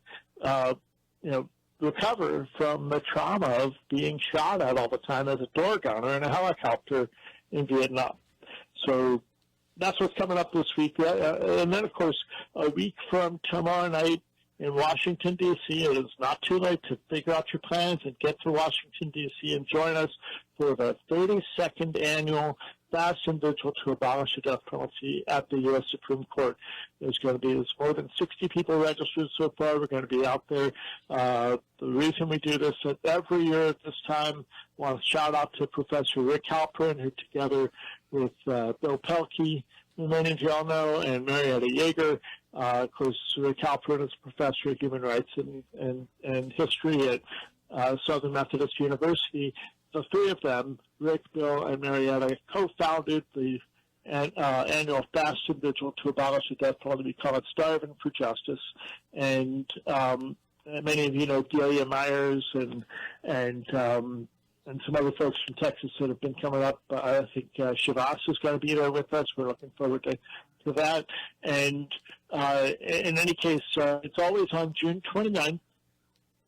recover from the trauma of being shot at all the time as a door gunner in a helicopter in Vietnam. So that's what's coming up this week. And then, of course, a week from tomorrow night in Washington, D.C., it is not too late to figure out your plans and get to Washington, D.C. and join us for the 32nd annual fast and vigil to abolish the death penalty at the U.S. Supreme Court. There's more than 60 people registered so far. We're going to be out there. The reason we do this every year at this time, I want to shout out to Professor Rick Halperin, who together with Bill Pelkey, who many of you all know, and Marietta Yeager. Of course, Rick Halperin is a professor of human rights and history at Southern Methodist University. The 3 of them, Rick, Bill, and Marietta, co-founded the annual fast and vigil to abolish the death penalty. We call it Starving for Justice. And many of you know Delia Myers and some other folks from Texas that have been coming up. I think Shavas is going to be there with us. We're looking forward to that. And in any case, it's always on June 29th,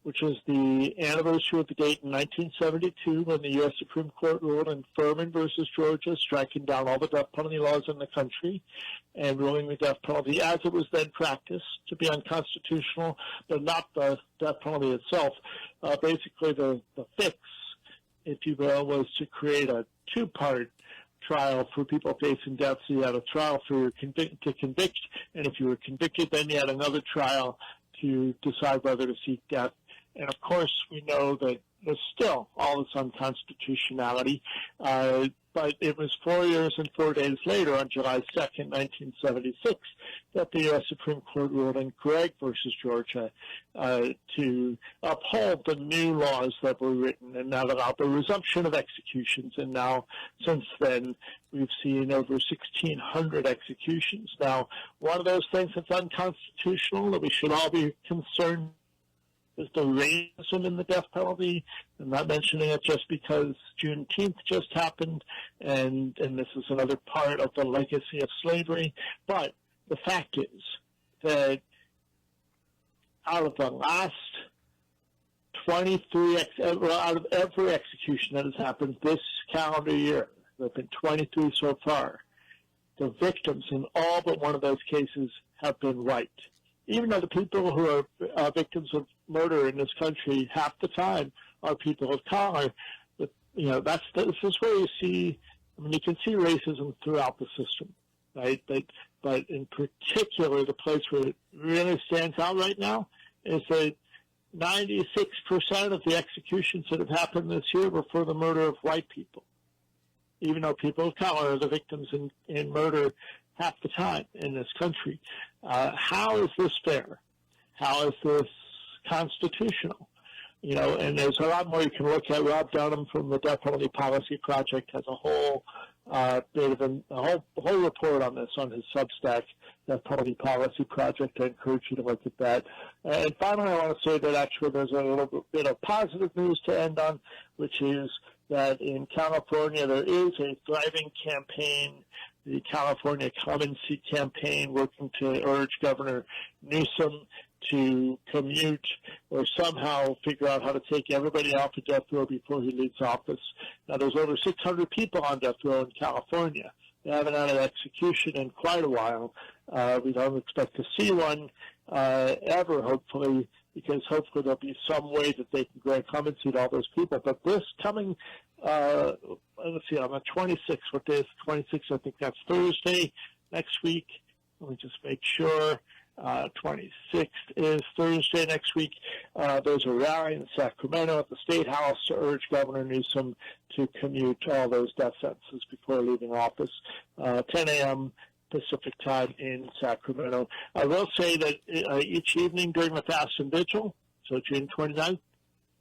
which is the anniversary of the date in 1972 when the U.S. Supreme Court ruled in Furman versus Georgia, striking down all the death penalty laws in the country and ruling the death penalty as it was then practiced to be unconstitutional, but not the death penalty itself. Basically, the fix, if you will, was to create a 2-part trial for people facing death. So you had a trial to convict, and if you were convicted, then you had another trial to decide whether to seek death. And, of course, we know that there's still all this unconstitutionality, but it was 4 years and 4 days later, on July 2nd, 1976, that the U.S. Supreme Court ruled in Gregg versus Georgia to uphold the new laws that were written and that allowed the resumption of executions. And now, since then, we've seen over 1,600 executions. Now, one of those things that's unconstitutional that we should all be concerned is the racism in the death penalty. I'm not mentioning it just because Juneteenth just happened, and this is another part of the legacy of slavery. But the fact is that out of the last 23, out of every execution that has happened this calendar year, there have been 23 so far, the victims in all but one of those cases have been white. Even though the people who are victims of murder in this country half the time are people of color, but this is where you see. I mean, you can see racism throughout the system. right? But in particular, the place where it really stands out right now is that 96% of the executions that have happened this year were for the murder of white people, even though people of color are the victims in murder half the time in this country. How is this fair? How is this constitutional? You know, and there's a lot more you can look at. Rob Dunham from the Death Penalty Policy Project has a whole bit of a whole report on this on his Substack, Death Penalty Policy Project. I encourage you to look at that. And finally, I want to say that actually there's a little bit of positive news to end on, which is that in California there is a thriving campaign, the California Clemency Campaign, working to urge Governor Newsom to commute or somehow figure out how to take everybody off of death row before he leaves office. Now, there's over 600 people on death row in California. They haven't had an execution in quite a while. We don't expect to see one ever, hopefully, because hopefully there'll be some way that they can grant clemency to all those people. But this coming, let's see, on the 26th, what day is the 26th? I think that's Thursday next week. Let me just make sure. 26th is Thursday next week. There's a rally in Sacramento at the State House to urge Governor Newsom to commute all those death sentences before leaving office. 10 a.m. Pacific time in Sacramento. I will say that each evening during the Fast and Vigil, so June 29th,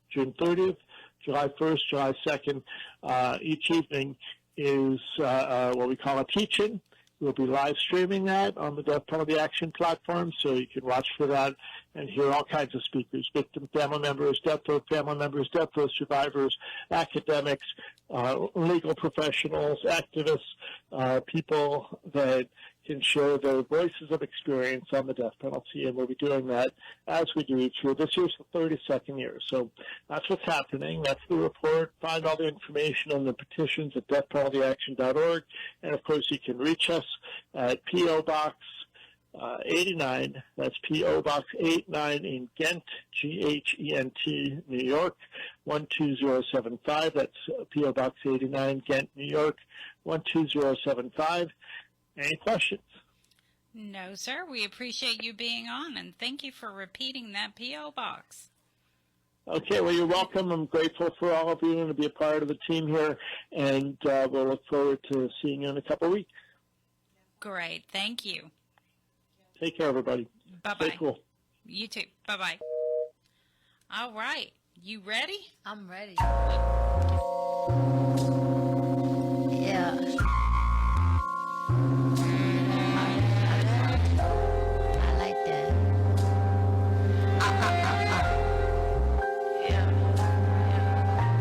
June 30th, July 1st, July 2nd, each evening is what we call a teach-in. We'll be live streaming that on the Death Penalty Action platform, so you can watch for that and hear all kinds of speakers, victim family members, death row family members, death row survivors, academics, legal professionals, activists, people that can share their voices of experience on the death penalty, and we'll be doing that as we do each year. This year's the 32nd year, so that's what's happening. That's the report. Find all the information on the petitions at deathpenaltyaction.org, and of course you can reach us at P.O. Box 89, that's P.O. Box 89 in Ghent, G-H-E-N-T, New York, 12075. That's P.O. Box 89, Ghent, New York, 12075. Any questions? No, sir. We appreciate you being on, and thank you for repeating that P.O. box. Okay, well, you're welcome. I'm grateful for all of you and to be a part of the team here, and we'll look forward to seeing you in a couple of weeks. Great. Thank you. Take care, everybody. Bye-bye. Stay cool. You too. Bye-bye. All right. You ready? I'm ready. Yeah. I like that.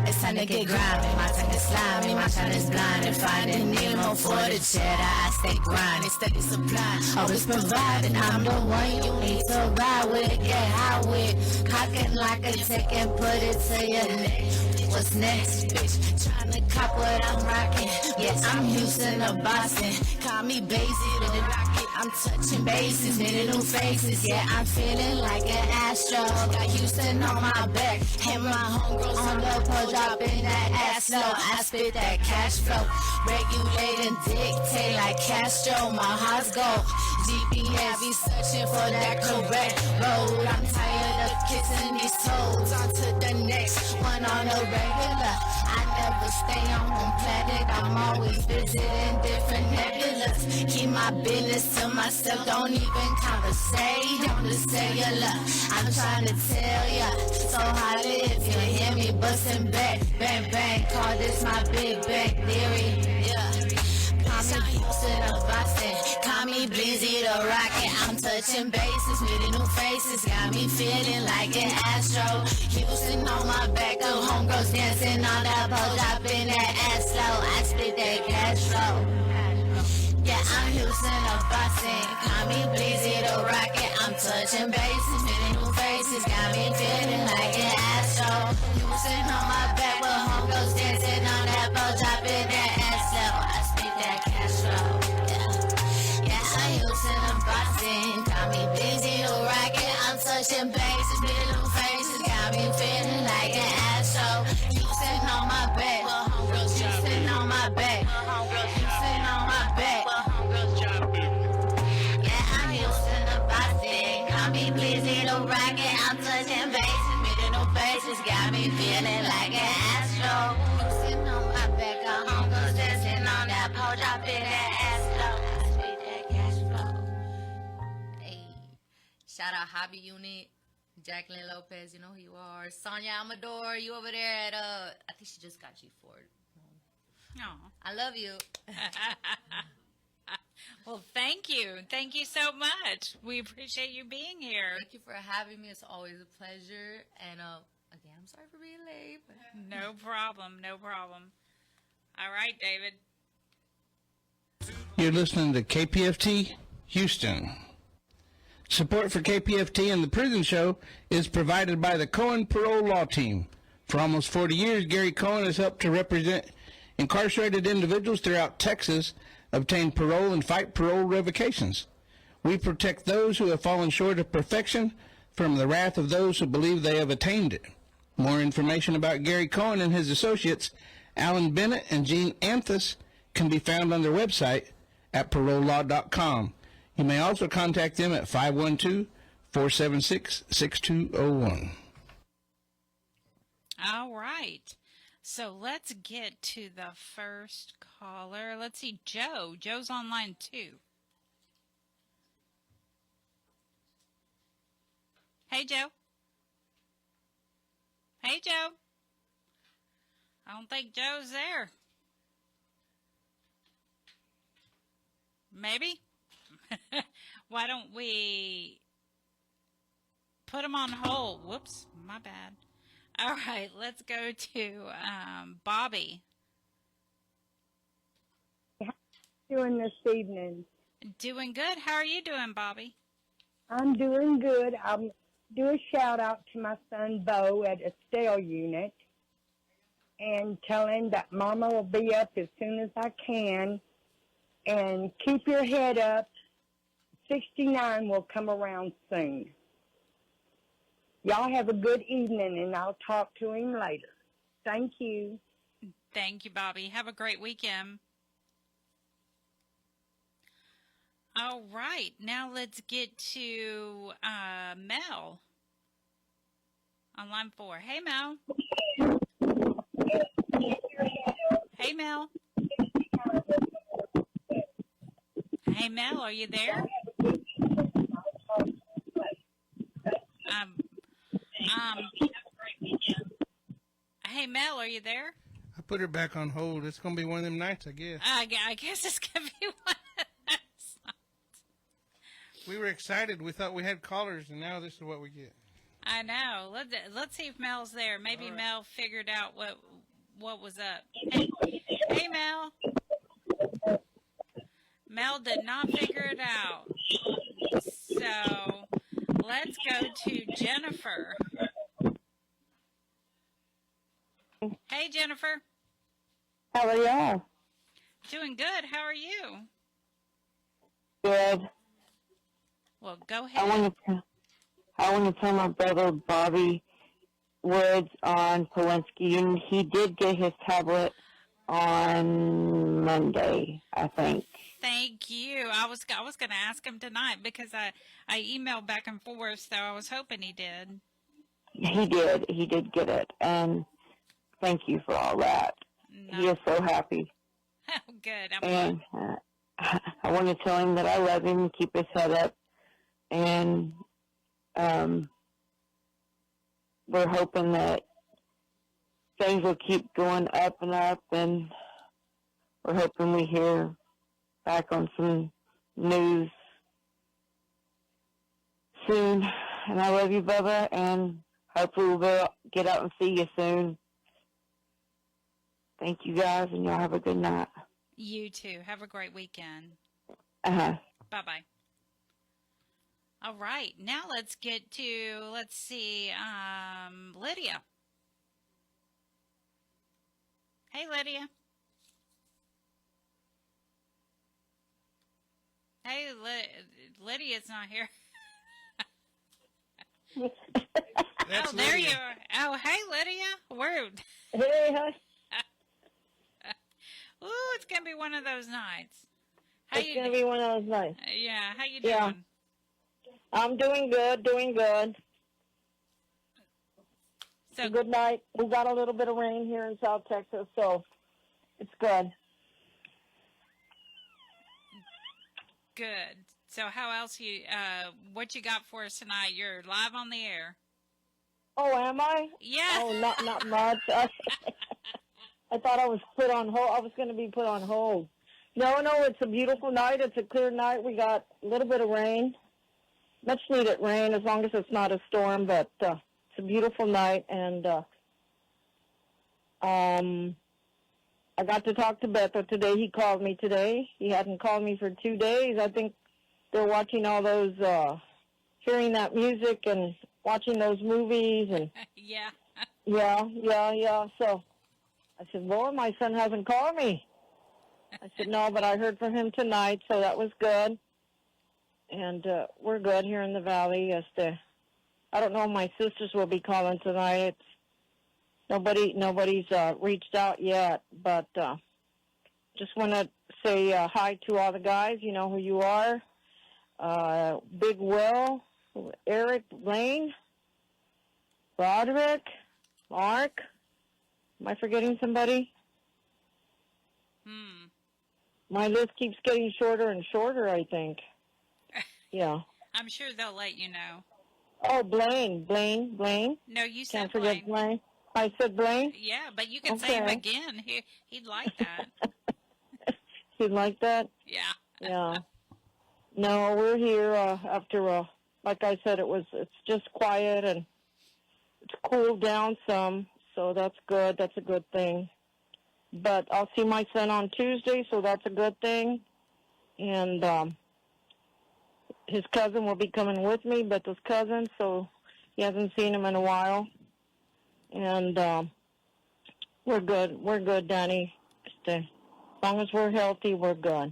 It's time to get grinding. My tongue is slimy, my shine is blinding. Finding Nemo for the cheddar. I stay grinding, steady supply. Always providing. I'm the one you need to ride with. Get high with. Cock it like a tick and put it to your neck. What's next, bitch? Tryna cop what I'm rocking. Yes, I'm Houston or Boston. Call me Bleezie with the rocket. I'm touching bases, many new faces. Yeah, I'm feeling like an Astro. Got Houston on my back. And my homegirls on the pole dropping that ass low. I spit that cash flow. Regulate and dictate like Castro. My heart's go. GPS be searching for that correct road. I'm tired of kissing these toes. On to the next one on a regular. I never stay on one planet. I'm always visiting different nebulas. Keep my business to myself. Don't even conversate on the cellular. I'm trying to tell ya. So hot if you hear me busting back. Bang, bang. Call this my big bang theory. Yeah. Call me Houston or Boston. Call me Bleezie the Rocket. I'm touching bases, meeting new faces. Got me feeling like an Astro. Houston on my back. The homegirls dancing on that pole, dropping that ass slow. I spit that cash flow. Yeah, I'm Houston or Boston. Call me Bleezie the Rocket. I'm touching bases, meeting new faces. Got me feeling like an Astro. Houston on my back. With homegirls dancing on that pole, dropping that ass slow. I spit that cash flow. Yeah, I'm Houston or Boston. Call me Bleezie the Rocket. I'm touching bases, meeting new faces. Got me feeling like an Astro. Houston on my back. Houston on my back. Houston on my back. just got me feeling like an astro. Sitting on my back, our homegirls dancing on that pole, dropping that ass flow. Sweet that cash flow. Hey, shout out Hobby Unit, Jacqueline Lopez, you know who you are. Sonia Amador, you over there at I think she just got G4. Oh. I love you. Well, thank you. Thank you so much. We appreciate you being here. Thank you for having me. It's always a pleasure. And again, I'm sorry for being late. No problem. No problem. All right, David. You're listening to KPFT Houston. Support for KPFT and the Prison Show is provided by the Cohen Parole Law Team. For almost 40 years, Gary Cohen has helped to represent incarcerated individuals throughout Texas obtain parole and fight parole revocations. We protect those who have fallen short of perfection from the wrath of those who believe they have attained it. More information about Gary Cohen and his associates, Alan Bennett and Gene Anthus, can be found on their website at parolelaw.com. You may also contact them at 512-476-6201. All right. So let's get to the first caller. Let's see, Joe. Joe's on line 2. Hey, Joe. Hey, Joe. I don't think Joe's there. Maybe? Why don't we put him on hold? Whoops, my bad. All right, let's go to Bobby. How are you doing this evening? Doing good. How are you doing, Bobby? I'm doing good. I'll do a shout out to my son Bo at Estelle Unit and tell him that Mama will be up as soon as I can. And keep your head up. 69 will come around soon. Y'all have a good evening, and I'll talk to him later. Thank you. Thank you, Bobby. Have a great weekend. All right. Now let's get to Mel on line 4. Hey, Mel. Hey, Mel. Hey, Mel, are you there? Hey, Mel, are you there? I put her back on hold. It's going to be one of them nights, I guess. I guess it's going to be one of those nights. We were excited. We thought we had callers, and now this is what we get. I know. Let's see if Mel's there. Maybe right. Mel figured out what was up. Hey, Mel. Mel did not figure it out. So let's go to Jennifer. Hey, Jennifer. How are y'all? Doing good. How are you? Good. Well, go ahead. I want to tell my brother Bobby Woods on Polinsky, and he did get his tablet on Monday, I think. Thank you. I was going to ask him tonight because I emailed back and forth, so I was hoping he did. He did. He did get it, and thank you for all that. No. He is so happy. Oh, good. And I want to tell him that I love him and keep his head up, and we're hoping that things will keep going up and up, and we're hoping we hear back on some news soon. And I love you, Bubba, and hopefully we'll get out and see you soon. Thank you, guys, and y'all have a good night. You too. Have a great weekend. Uh-huh. Bye-bye. All right. Now let's get to, let's see, Lydia. Hey, Lydia. Hey, Lydia's not here. That's there Lydia. you are. Oh, hey, Lydia. Word. Hey, hi. Ooh, it's going to be one of those nights. It's going to be one of those nights. Yeah, how you doing? Yeah. I'm doing good, doing good. It's a good night. We got a little bit of rain here in South Texas, so it's good. Good. So how else what you got for us tonight? You're live on the air. Oh, am I? Yeah. Oh, not much. I thought I was put on hold. I was going to be put on hold. No, it's a beautiful night. It's a clear night. We got a little bit of rain. Much needed rain, as long as it's not a storm, but it's a beautiful night. And I got to talk to Beto today. He called me today. He hadn't called me for 2 days. I think they're watching all those, hearing that music and watching those movies. And Yeah. Yeah. So I said, Lord, my son hasn't called me. I said, no, but I heard from him tonight, so that was good. And we're good here in the valley. I don't know if my sisters will be calling tonight. Nobody's reached out yet, but just want to say hi to all the guys. You know who you are. Big Will, Eric, Blaine, Roderick, Mark. Am I forgetting somebody? My list keeps getting shorter and shorter, I think. Yeah. I'm sure they'll let you know. Oh, Blaine. No, you said Can't forget Blaine. I said Blaine? Yeah, but you can say him again. He'd like that. He'd like that? Yeah. Yeah. No, we're here after, like I said, it's just quiet and it's cooled down some, so that's good. That's a good thing. But I'll see my son on Tuesday, so that's a good thing. And his cousin will be coming with me, Beto's cousin, so he hasn't seen him in a while. And we're good. We're good, Dani. As long as we're healthy, we're good.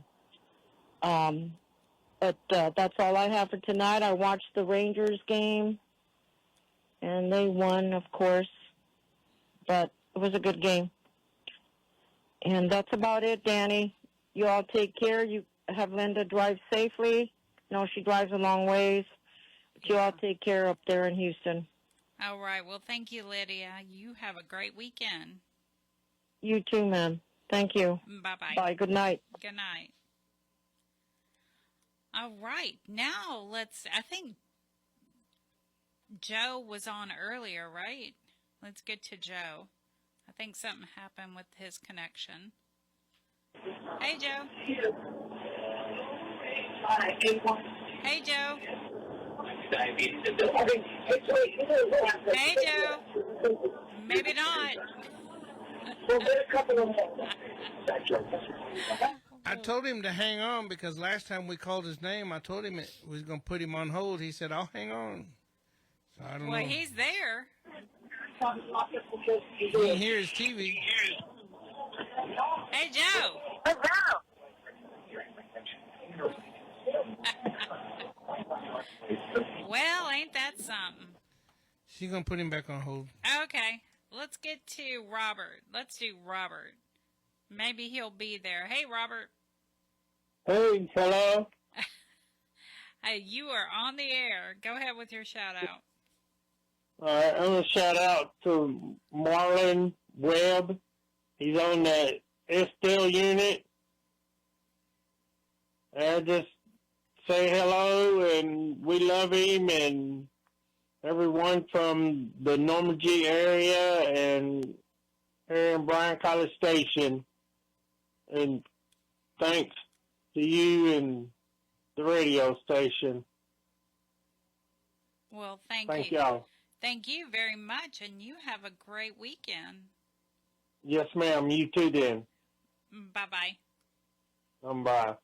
But that's all I have for tonight. I watched the Rangers game, and they won, of course. But it was a good game. And that's about it, Dani. You all take care. You have Linda drive safely. No, she drives a long ways. But you all take care up there in Houston. All right. Well, thank you, Lydia. You have a great weekend. You too, ma'am. Thank you. Bye-bye. Bye. Good night. Good night. All right. Now I think Joe was on earlier, right? Let's get to Joe. I think something happened with his connection. Hey, Joe. Hey, Joe. Hey, Joe. Maybe not. I told him to hang on because last time we called his name, I told him we was going to put him on hold. He said, I'll hang on. So I don't know. Well, he's there. He can hear his TV. Hey, Joe. Well, ain't that something? She's going to put him back on hold. Okay. Let's get to Robert. Let's do Robert. Maybe he'll be there. Hey, Robert. Hey, hello. Hey, you are on the air. Go ahead with your shout out. All right, I'm going to shout out to Marlon Webb. He's on the Estelle unit. I just say hello, and we love him, and everyone from the Norman G area and here in Bryan College Station. And thanks to you and the radio station. Well, thank Thank you. y'all. Thank you very much, and you have a great weekend. Yes, ma'am. You too, then. Bye-bye. Bye.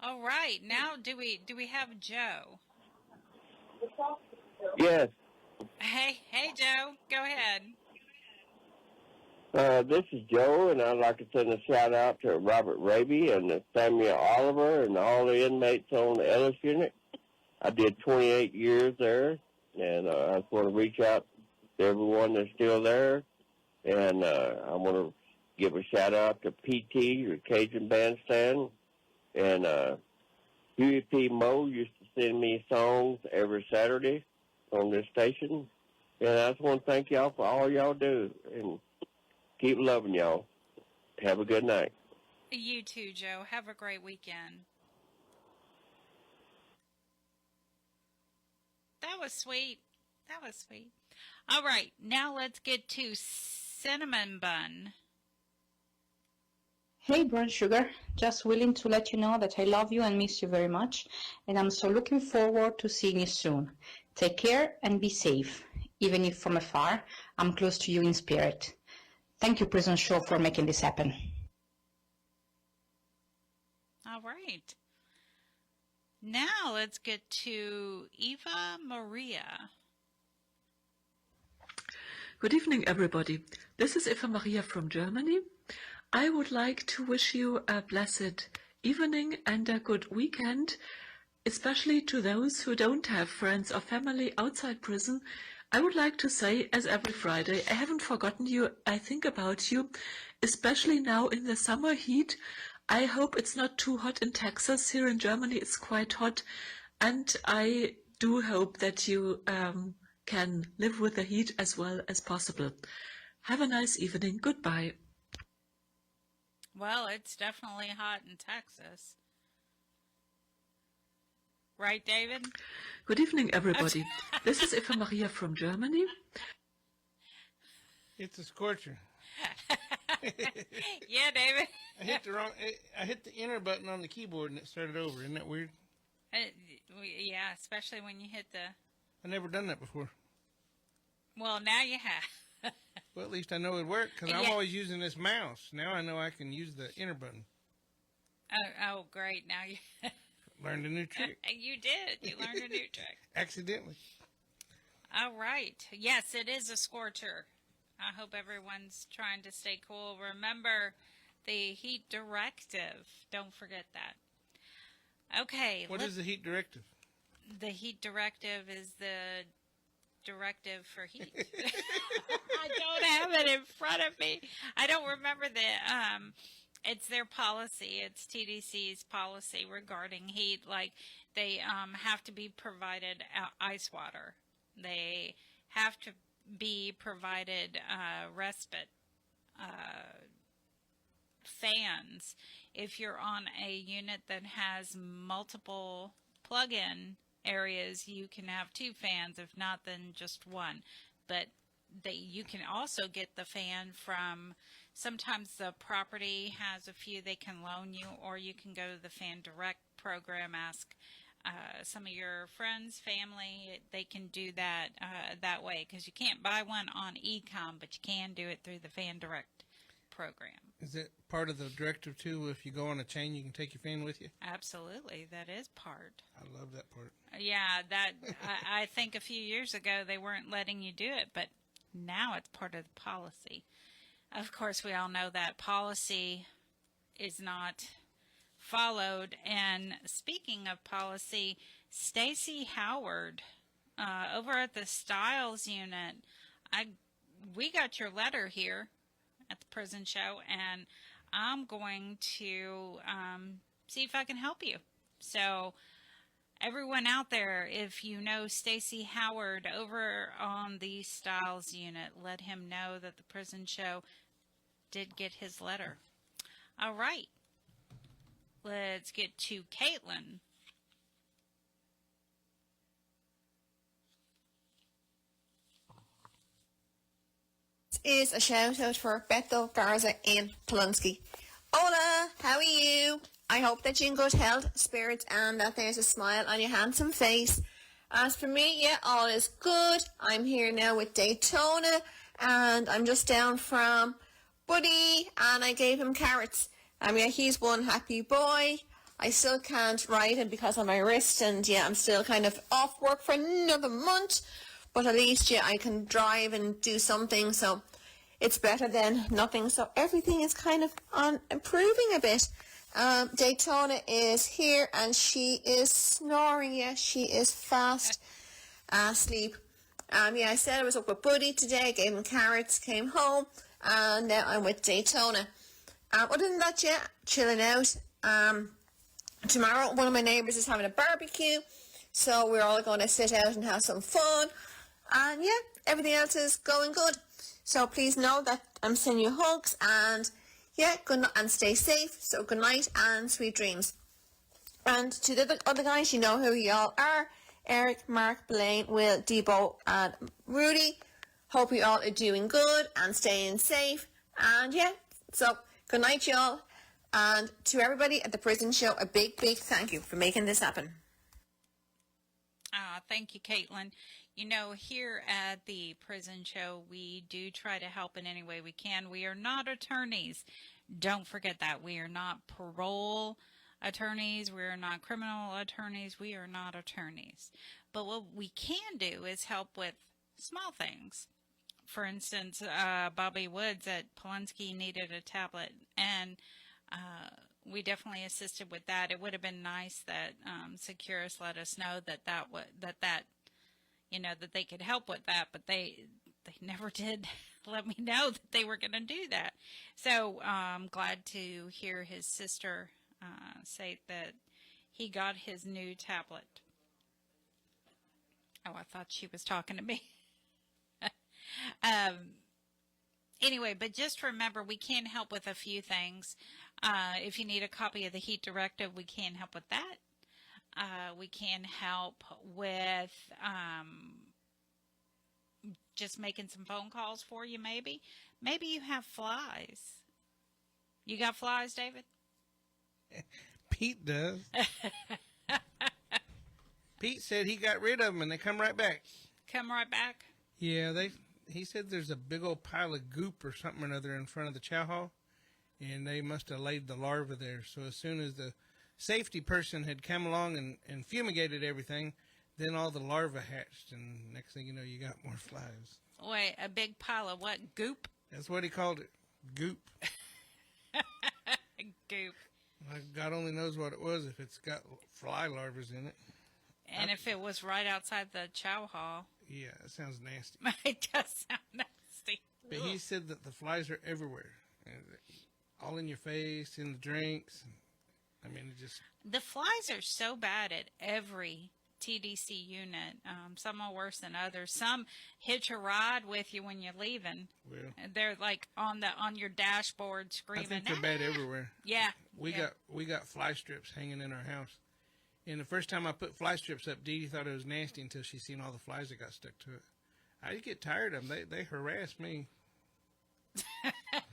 All right. Now, do we have Joe? Yes. Hey, Joe. Go ahead. This is Joe, and I'd like to send a shout out to Robert Raby and Samuel Oliver and all the inmates on the Ellis unit. I did 28 years there, and I just want to reach out to everyone that's still there. And I want to give a shout out to PT, or Cajun Bandstand, and Huey P. Moe used to send me songs every Saturday, on this station. And I just want to thank y'all for all y'all do. And keep loving y'all. Have a good night. You too, Joe. Have a great weekend. That was sweet. That was sweet. All right, now let's get to Cinnamon Bun. Hey, Brown Sugar. Just willing to let you know that I love you and miss you very much, and I'm so looking forward to seeing you soon. Take care and be safe. Even if from afar, I'm close to you in spirit. Thank you, Prison Show, for making this happen. All right. Now let's get to Eva Maria. Good evening, everybody. This is Eva Maria from Germany. I would like to wish you a blessed evening and a good weekend, especially to those who don't have friends or family outside prison. I would like to say, as every Friday, I haven't forgotten you. I think about you, especially now in the summer heat. I hope it's not too hot in Texas. Here in Germany it's quite hot, and I do hope that you can live with the heat as well as possible. Have a nice evening. Goodbye. Well, it's definitely hot in Texas. Right, David? Good evening, everybody. This is Eva Maria from Germany. It's a scorcher. Yeah, David. I hit the enter button on the keyboard and it started over. Isn't that weird? Yeah, especially when you hit the... I've never done that before. Well, now you have. Well, at least I know it worked because I'm always using this mouse. Now I know I can use the enter button. Oh, great. Now you... Learned a new trick. You did. You learned a new trick. Accidentally. All right. Yes, it is a scorcher. I hope everyone's trying to stay cool. Remember the heat directive. Don't forget that. Okay. What is the heat directive? The heat directive is the directive for heat. I don't have it in front of me. I don't remember it's their policy. It's TDC's policy regarding heat. Like, they have to be provided ice water. They have to be provided respite fans. If you're on a unit that has multiple plug-in areas, you can have 2 fans. If not, then just 1. But you can also get the fan from, sometimes the property has a few they can loan you, or you can go to the Fan Direct program, ask some of your friends, family, they can do that that way, because you can't buy one on e-com, but you can do it through the Fan Direct program. Is it part of the directive too? If you go on a chain, you can take your fan with you? Absolutely, that is part. I love that part. Yeah, that I think a few years ago they weren't letting you do it, but now it's part of the policy. Of course, we all know that policy is not followed. And speaking of policy, Stacy Howard over at the Styles unit, we got your letter here at the prison show, and I'm going to see if I can help you. So everyone out there, if you know Stacy Howard over on the Styles unit, let him know that the prison show did get his letter. All right. Let's get to Caitlin. This is a shout out for Beto Garza and Polonsky. Hola, how are you? I hope that you're in good health, spirits, and that there's a smile on your handsome face. As for me, yeah, all is good. I'm here now with Daytona, and I'm just down from Buddy, and I gave him carrots. Yeah, he's one happy boy. I still can't ride him because of my wrist, and yeah, I'm still kind of off work for another month. But at least, yeah, I can drive and do something, so it's better than nothing. So everything is kind of improving a bit. Daytona is here, and she is snoring. Yeah, she is fast asleep. Yeah, I said I was up with Buddy today, gave him carrots, came home, and now I'm with Daytona. Other than that, yeah, chilling out. Tomorrow, one of my neighbours is having a barbecue, So we're all going to sit out and have some fun. And yeah, everything else is going good. So please know that I'm sending you hugs, and yeah, good night, and stay safe. So good night and sweet dreams. And to the other guys, you know who you all are. Eric, Mark, Blaine, Will, Debo, and Rudy. Hope you all are doing good and staying safe. And yeah, so good night, y'all. And to everybody at the prison show, a big, big thank you for making this happen. Thank you, Caitlin. You know, here at the prison show, we do try to help in any way we can. We are not attorneys. Don't forget that. We are not parole attorneys. We are not criminal attorneys. We are not attorneys. But what we can do is help with small things. For instance, Bobby Woods at Polonsky needed a tablet, and we definitely assisted with that. It would have been nice that Securus let us know that that they could help with that, but they never did let me know that they were going to do that. So I'm glad to hear his sister say that he got his new tablet. Oh, I thought she was talking to me. Anyway, but just remember, we can help with a few things. If you need a copy of the heat directive, we can help with that. We can help with just making some phone calls for you, maybe. Maybe you have flies. You got flies, David? Pete does. Pete said he got rid of them and they come right back. Come right back? Yeah, he said there's a big old pile of goop or something or another in front of the chow hall, and they must have laid the larva there. So as soon as the safety person had come along and fumigated everything, then all the larvae hatched, and next thing you know, you got more flies. Wait, a big pile of what? Goop? That's what he called it, goop. Goop. God only knows what it was if it's got fly larvae in it. And if it was right outside the chow hall. Yeah, it sounds nasty. It does sound nasty. But he said that the flies are everywhere, and all in your face, in the drinks. I mean, it just... The flies are so bad at every TDC unit. Some are worse than others. Some hitch a ride with you when you're leaving. Well, they're like on your dashboard screaming. I think they're bad everywhere. Yeah. We got fly strips hanging in our house. And the first time I put fly strips up, Dee Dee thought it was nasty until she seen all the flies that got stuck to it. I just get tired of them. They harass me.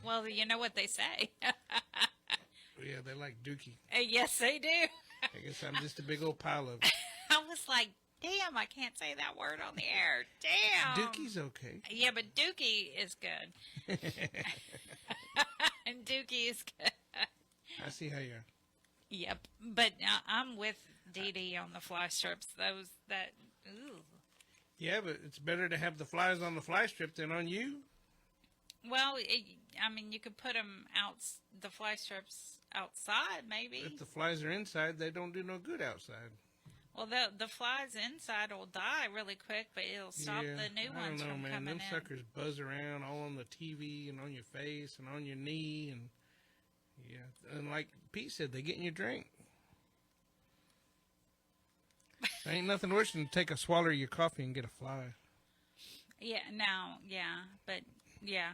Well, you know what they say. Yeah, they like dookie. Yes, they do. I guess I'm just a big old pile of... I was like, damn, I can't say that word on the air. Damn. Dookie's okay. Yeah, but dookie is good. And dookie is good. I see how you are. Yep, but I'm with Dee Dee on the fly strips. Ooh. Yeah, but it's better to have the flies on the fly strip than on you. Well, I mean, you could put them the fly strips outside, maybe. If the flies are inside, they don't do no good outside. Well, the flies inside will die really quick, but it'll stop the new ones from coming in. Them suckers buzz around all on the TV and on your face and on your knee, and yeah, and like Pete said, they get in your drink. There ain't nothing worse than to take a swallow of your coffee and get a fly. Yeah, but yeah.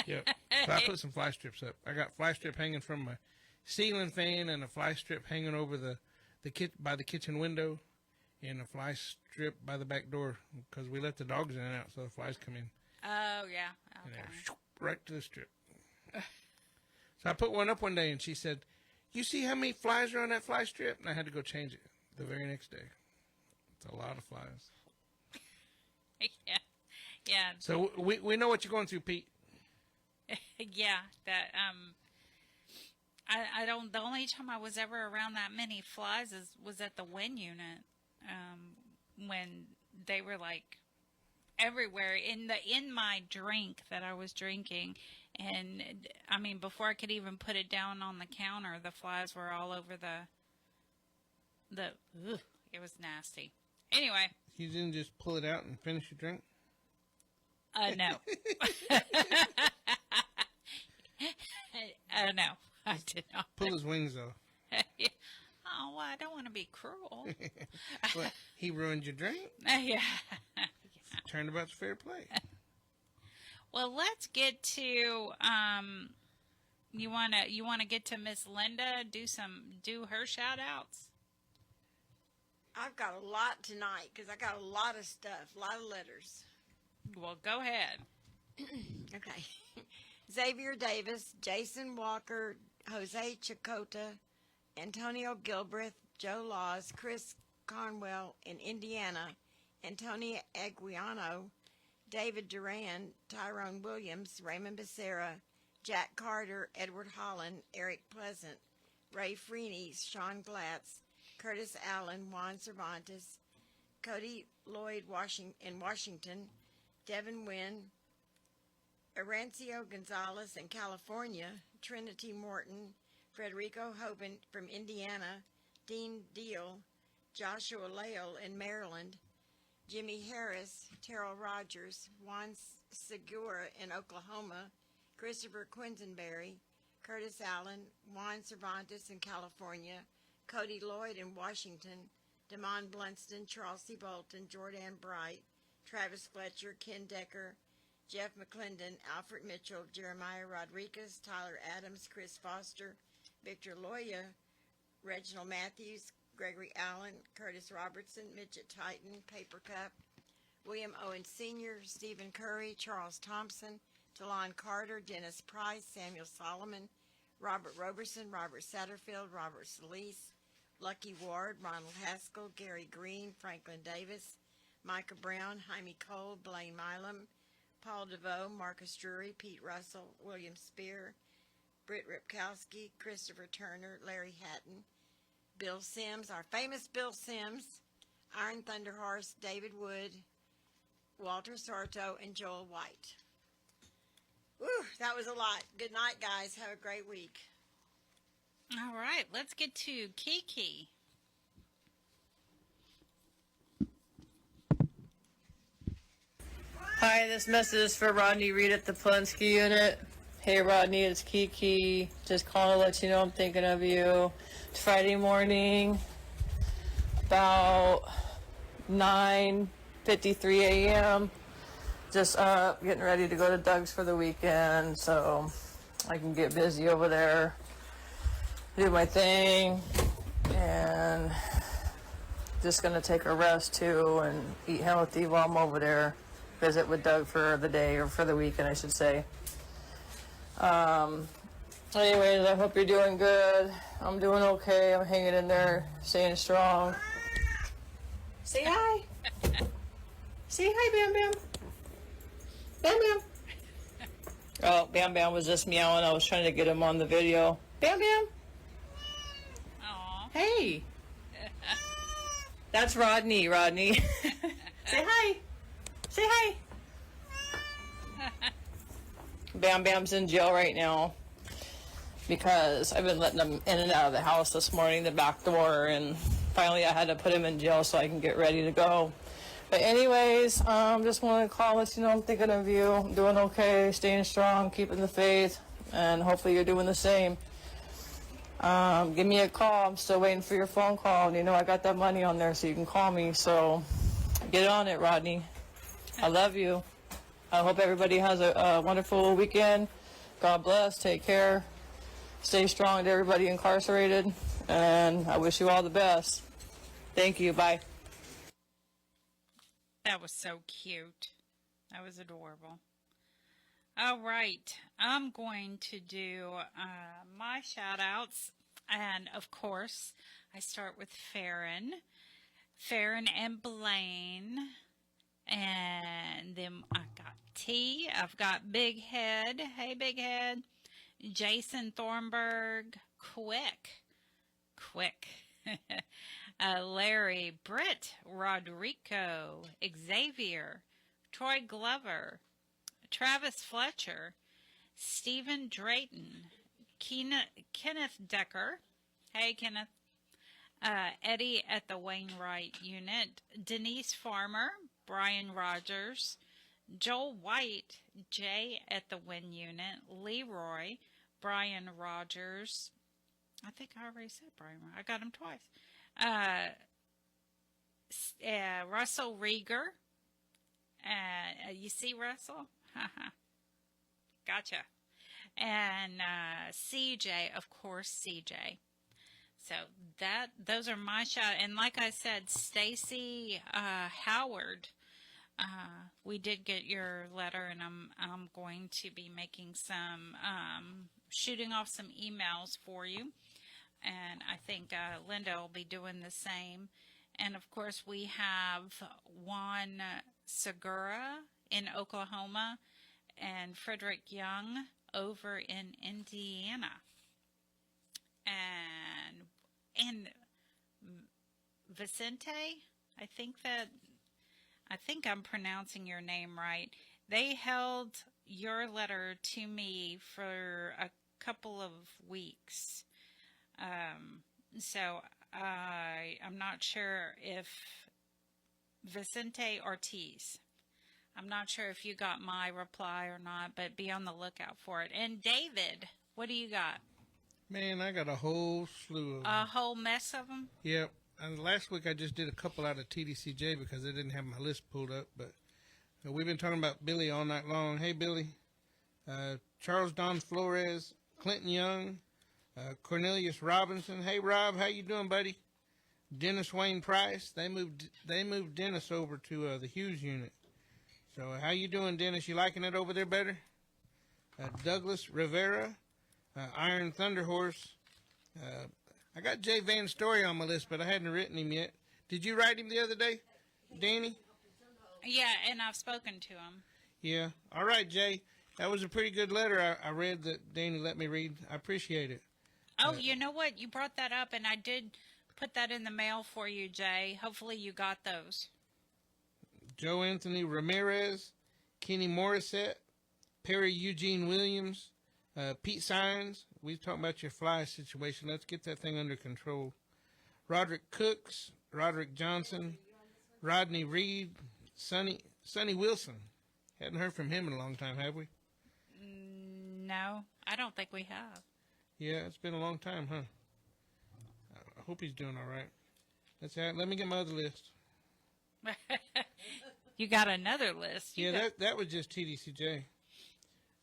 Yep. So I put some fly strips up. I got fly strip hanging from my ceiling fan and a fly strip hanging over by the kitchen window, and a fly strip by the back door because we let the dogs in and out, so the flies come in. Oh yeah. Okay. And right to the strip. So I put one up one day, and she said, "You see how many flies are on that fly strip?" And I had to go change it the very next day. It's a lot of flies. Yeah. So we know what you're going through, Pete. Yeah, that I don't. The only time I was ever around that many flies was at the Win unit, when they were like everywhere in my drink that I was drinking, and I mean before I could even put it down on the counter, the flies were all over it was nasty. Anyway, you didn't just pull it out and finish your drink? No. No, I did not. Pull his wings off. No, I don't want to be cruel. What, he ruined your drink? Yeah. Turnabout's fair play. Well, let's get to you wanna get to Miss Linda, do her shout outs? I've got a lot tonight because I got a lot of stuff, a lot of letters. Well, go ahead. Okay. Xavier Davis, Jason Walker, Jose Chacota, Antonio Gilbreth, Joe Laws, Chris Conwell in Indiana, Antonia Aguiano, David Duran, Tyrone Williams, Raymond Becerra, Jack Carter, Edward Holland, Eric Pleasant, Ray Freeney, Sean Glatz, Curtis Allen, Juan Cervantes, Cody Lloyd in Washington, Devin Wynn, Arancio Gonzalez in California, Trinity Morton, Frederico Hoban from Indiana, Dean Deal, Joshua Lale in Maryland, Jimmy Harris, Terrell Rogers, Juan Segura in Oklahoma, Christopher Quisenberry, Curtis Allen, Juan Cervantes in California, Cody Lloyd in Washington, Damon Blunston, Charles C. Bolton, Jordan Bright, Travis Fletcher, Ken Decker, Jeff McClendon, Alfred Mitchell, Jeremiah Rodriguez, Tyler Adams, Chris Foster, Victor Loya, Reginald Matthews, Gregory Allen, Curtis Robertson, Midget Titan, Paper Cup, William Owen Sr., Stephen Curry, Charles Thompson, Talon Carter, Dennis Price, Samuel Solomon, Robert Roberson, Robert Satterfield, Robert Solis, Lucky Ward, Ronald Haskell, Gary Green, Franklin Davis, Micah Brown, Jaime Cole, Blaine Milam, Paul DeVoe, Marcus Drury, Pete Russell, William Spear, Britt Ripkowski, Christopher Turner, Larry Hatton, Bill Sims, our famous Bill Sims, Iron Thunderhorse, David Wood, Walter Sarto, and Joel White. Whew, that was a lot. Good night, guys. Have a great week. All right, let's get to Kiki. Hi, this message is for Rodney Reed at the Polinsky unit. Hey Rodney, it's Kiki. Just calling to let you know I'm thinking of you. It's Friday morning, about 9:53 a.m. Just getting ready to go to Doug's for the weekend, so I can get busy over there, do my thing, and just gonna take a rest too and eat healthy while I'm over there. Visit with Doug for the day, or for the weekend, I should say. Anyways, I hope you're doing good. I'm doing okay. I'm hanging in there, staying strong. Say hi. Say hi, Bam Bam. Bam Bam. Oh, Bam Bam was just meowing. I was trying to get him on the video. Bam Bam. Aww. Hey. That's Rodney. Rodney. Say hi. Say hi. Bam Bam's in jail right now because I've been letting him in and out of the house this morning, the back door, and finally I had to put him in jail so I can get ready to go. But anyways, just want to call us, I'm thinking of you. I'm doing okay, staying strong, keeping the faith, and hopefully you're doing the same. Give me a call. I'm still waiting for your phone call. And I got that money on there so you can call me. So get on it, Rodney. I love you. I hope everybody has a wonderful weekend. God bless. Take care. Stay strong to everybody incarcerated. And I wish you all the best. Thank you. Bye. That was so cute. That was adorable. All right. I'm going to do my shout outs. And of course, I start with Farron and Blaine. And then I got T. I've got Big Head. Hey, Big Head. Jason Thornburg. Quick. Larry, Britt, Rodrigo, Xavier, Troy Glover, Travis Fletcher, Stephen Drayton, Kenneth Decker. Hey, Kenneth. Eddie at the Wainwright unit, Denise Farmer, Brian Rogers, Joel White, Jay at the Wynn unit, Leroy, Brian Rogers, I think I already said Brian. I got him twice. Russell Rieger. You see Russell? Gotcha. And CJ, of course, CJ. So those are my shout. And like I said, Stacy Howard, we did get your letter, and I'm going to be making some shooting off some emails for you. And I think Linda will be doing the same. And of course, we have Juan Segura in Oklahoma and Frederick Young over in Indiana. And Vicente, I think I'm pronouncing your name right. They held your letter to me for a couple of weeks. So I'm not sure if Vicente Ortiz, I'm not sure if you got my reply or not, but be on the lookout for it. And David, what do you got? Man, I got a whole slew of them. A whole mess of them? Yep. And last week I just did a couple out of TDCJ because I didn't have my list pulled up. But we've been talking about Billy all night long. Hey, Billy. Charles Don Flores, Clinton Young, Cornelius Robinson. Hey, Rob, how you doing, buddy? Dennis Wayne Price. They moved Dennis over to the Hughes unit. So how you doing, Dennis? You liking it over there better? Douglas Rivera, Iron Thunder Horse. I got Jay Van Story on my list, but I hadn't written him yet. Did you write him the other day, Dani? Yeah, and I've spoken to him. Yeah. All right, Jay. That was a pretty good letter I read that Dani let me read. I appreciate it. Oh, you know what? You brought that up, and I did put that in the mail for you, Jay. Hopefully you got those. Joe Anthony Ramirez, Kenny Morissette, Perry Eugene Williams, Pete Sines. We talking about your fly situation. Let's get that thing under control. Roderick Cooks, Roderick Johnson, Rodney Reed, Sonny Wilson. Hadn't heard from him in a long time, have we? No, I don't think we have. Yeah, it's been a long time, huh? I hope he's doing all right. Let me get my other list. You got another list. That was just TDCJ.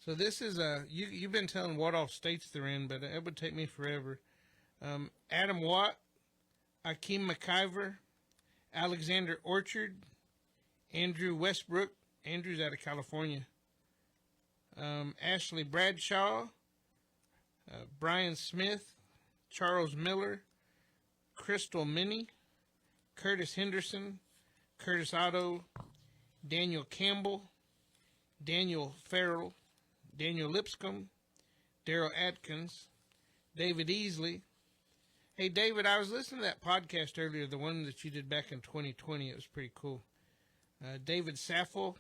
So this is you've been telling what all states they're in, but it would take me forever. Adam Watt, Akeem McIver, Alexander Orchard, Andrew Westbrook. Andrew's out of California. Ashley Bradshaw, Brian Smith, Charles Miller, Crystal Minnie, Curtis Henderson, Curtis Otto, Daniel Campbell, Daniel Farrell, Daniel Lipscomb, Daryl Atkins, David Easley. Hey, David, I was listening to that podcast earlier, the one that you did back in 2020. It was pretty cool. David Saffel,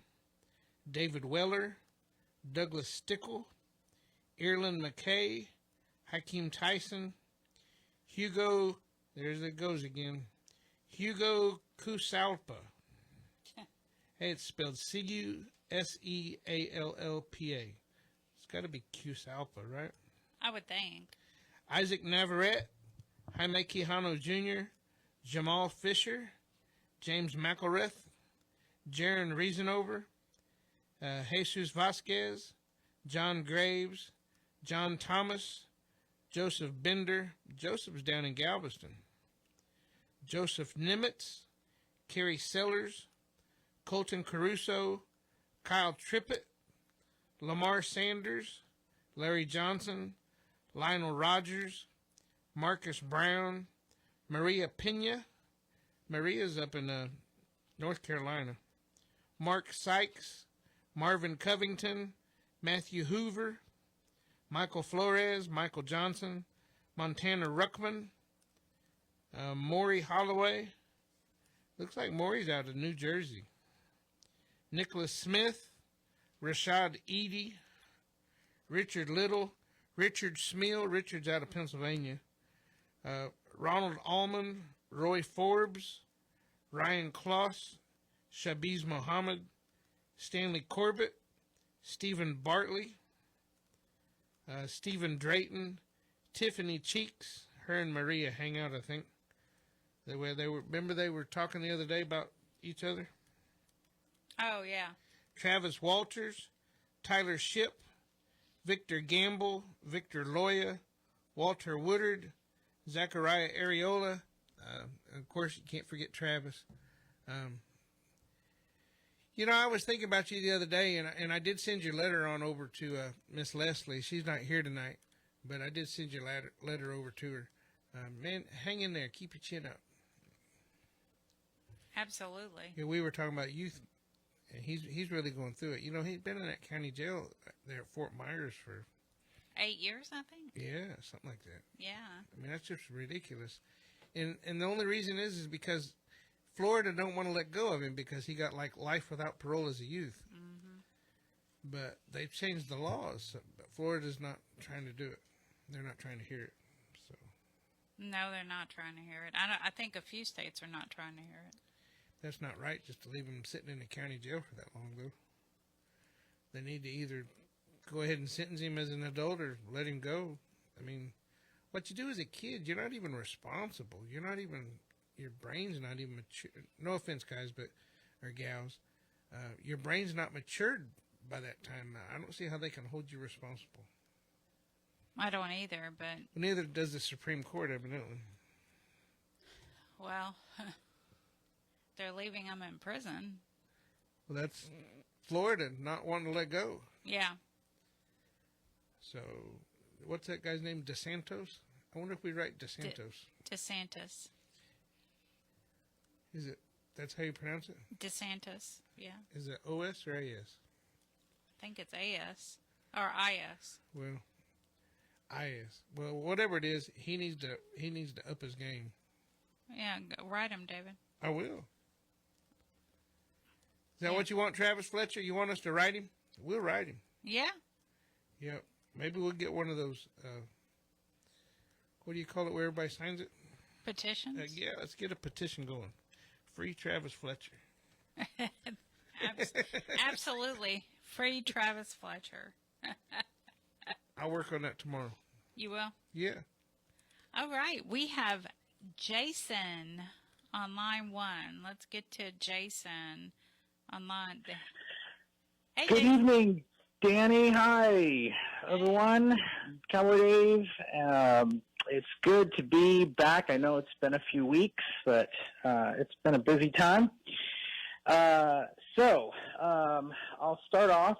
David Weller, Douglas Stickle, Ireland McKay, Hakeem Tyson, Hugo, there's it goes again, Hugo Kusalpa. Hey, it's spelled Cuseallpa. It's got to be Kusalpa, right? I would think. Isaac Navarrete, Jaime Quijano Jr., Jamal Fisher, James McElrath, Jaron Reasonover, Jesus Vasquez, John Graves, John Thomas, Joseph Bender. Joseph's down in Galveston. Joseph Nimitz, Kerry Sellers, Colton Caruso, Kyle Trippett, Lamar Sanders, Larry Johnson, Lionel Rogers, Marcus Brown, Maria Pena. Maria's up in North Carolina. Mark Sykes, Marvin Covington, Matthew Hoover, Michael Flores, Michael Johnson, Montana Ruckman, Maury Holloway. Looks like Maury's out of New Jersey. Nicholas Smith, Rashad Eady, Richard Little, Richard Smeal. Richard's out of Pennsylvania. Ronald Allman, Roy Forbes, Ryan Kloss, Shabiz Mohammed, Stanley Corbett, Stephen Bartley, Stephen Drayton, Tiffany Cheeks. Her and Maria hang out, I think. Remember they were talking the other day about each other? Oh, yeah. Travis Walters, Tyler Shipp, Victor Gamble, Victor Loya, Walter Woodard, Zachariah Areola. Of course, you can't forget Travis. I was thinking about you the other day, and I did send your letter on over to Miss Leslie. She's not here tonight, but I did send your letter over to her. Man, hang in there. Keep your chin up. Absolutely. Yeah, we were talking about youth, and he's really going through it. He's been in that county jail there at Fort Myers for 8 years, I think. Yeah, something like that. Yeah. I mean, that's just ridiculous. And the only reason is because Florida don't want to let go of him because he got like life without parole as a youth. Mm-hmm. But they've changed the laws. But Florida's not trying to do it. They're not trying to hear it. So. No, they're not trying to hear it. I think a few states are not trying to hear it. That's not right just to leave him sitting in the county jail for that long, though. They need to either go ahead and sentence him as an adult or let him go. I mean, what you do as a kid, you're not even responsible. Your brain's not even mature. No offense, guys, or gals. Your brain's not matured by that time. I don't see how they can hold you responsible. I don't either, but... Neither does the Supreme Court, evidently. Well, they're leaving him in prison. Well, that's Florida not wanting to let go. Yeah. So, what's that guy's name? DeSantos? I wonder if we write DeSantos. DeSantis. Is it? That's how you pronounce it? DeSantis, yeah. Is it O-S or A-S? I think it's A-S. Or I-S. Well, I-S. Well, whatever it is, he needs to up his game. Yeah, write him, David. I will. Is that what you want, Travis Fletcher? You want us to write him? We'll write him. Yeah. Yeah. Maybe we'll get one of those, what do you call it where everybody signs it? Petitions? Yeah, let's get a petition going. Free Travis Fletcher. Absolutely. Free Travis Fletcher. I'll work on that tomorrow. You will? Yeah. All right. We have Jason on line 1. Let's get to Jason on line. Hey, Good Jason. evening, Dani. Hi, everyone. Cowboy Dave. It's good to be back. I know it's been a few weeks, but it's been a busy time. So I'll start off.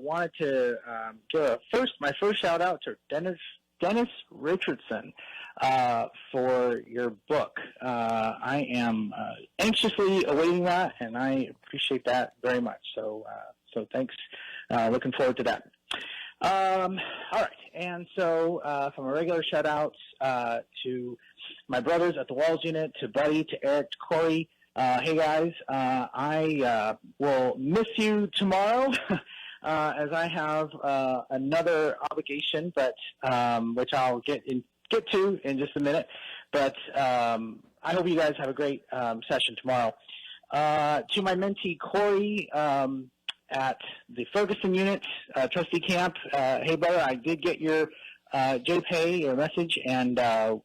Wanted to give my first shout out to Dennis Richardson for your book. I am anxiously awaiting that, and I appreciate that very much. So thanks. Looking forward to that. All right, and so from a regular shout out to my brothers at the Walls Unit, to Buddy, to Eric, to Corey. Hey guys, I will miss you tomorrow as I have another obligation, but which I'll get to in just a minute. But I hope you guys have a great session tomorrow. To my mentee Corey at the Ferguson unit, Trustee Camp, hey brother, I did get your JPay, your message, and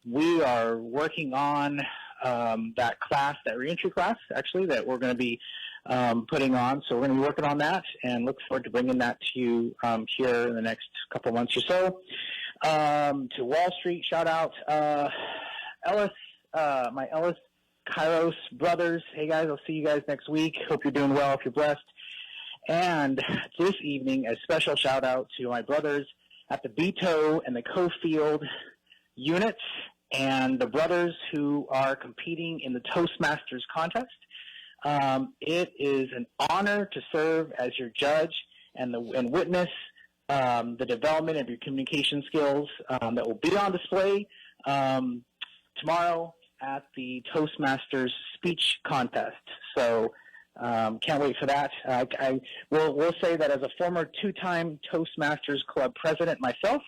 we are working on that class, that reentry class, actually, that we're going to be putting on. So we're going to be working on that and look forward to bringing that to you here in the next couple months or so. To Wall Street, shout out Ellis, my Ellis Kairos brothers. Hey guys, I'll see you guys next week. Hope you're doing well, if you're blessed. And this evening, a special shout out to my brothers at the Beto and the Cofield units, and the brothers who are competing in the Toastmasters contest. It is an honor to serve as your judge and witness the development of your communication skills that will be on display tomorrow at the Toastmasters speech contest. So can't wait for that. I will say that as a former 2-time Toastmasters Club president myself,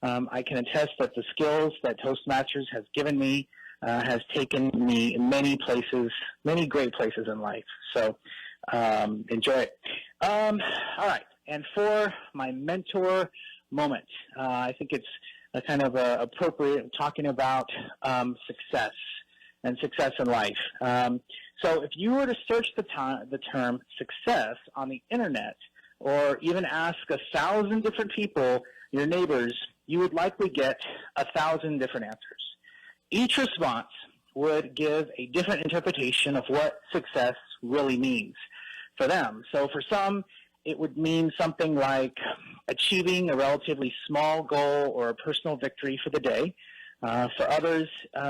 I can attest that the skills that Toastmasters has given me has taken me many places, many great places in life. So enjoy it. All right. And for my mentor moment, I think it's kind of appropriate talking about success and success in life. So if you were to search the term success on the internet, or even ask 1,000 different people, your neighbors, you would likely get 1,000 different answers. Each response would give a different interpretation of what success really means for them. So for some, it would mean something like achieving a relatively small goal or a personal victory for the day. For others,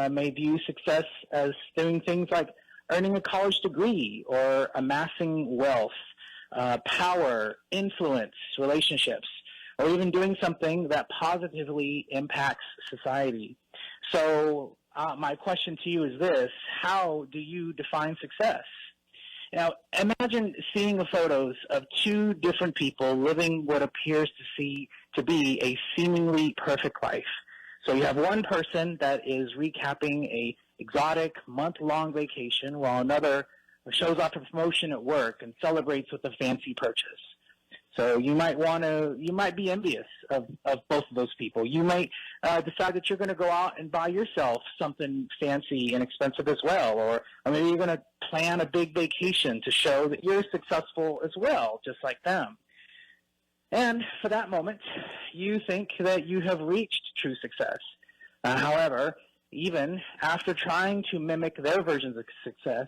may view success as doing things like earning a college degree or amassing wealth, power, influence, relationships, or even doing something that positively impacts society. So my question to you is this: how do you define success? Now, imagine seeing the photos of two different people living what appears to be a seemingly perfect life. So you have one person that is recapping a exotic month-long vacation, while another shows off a promotion at work and celebrates with a fancy purchase. So you might be envious of both of those people. You might decide that you're going to go out and buy yourself something fancy and expensive as well, or maybe you're going to plan a big vacation to show that you're successful as well, just like them. And for that moment, you think that you have reached true success. However, even after trying to mimic their versions of success,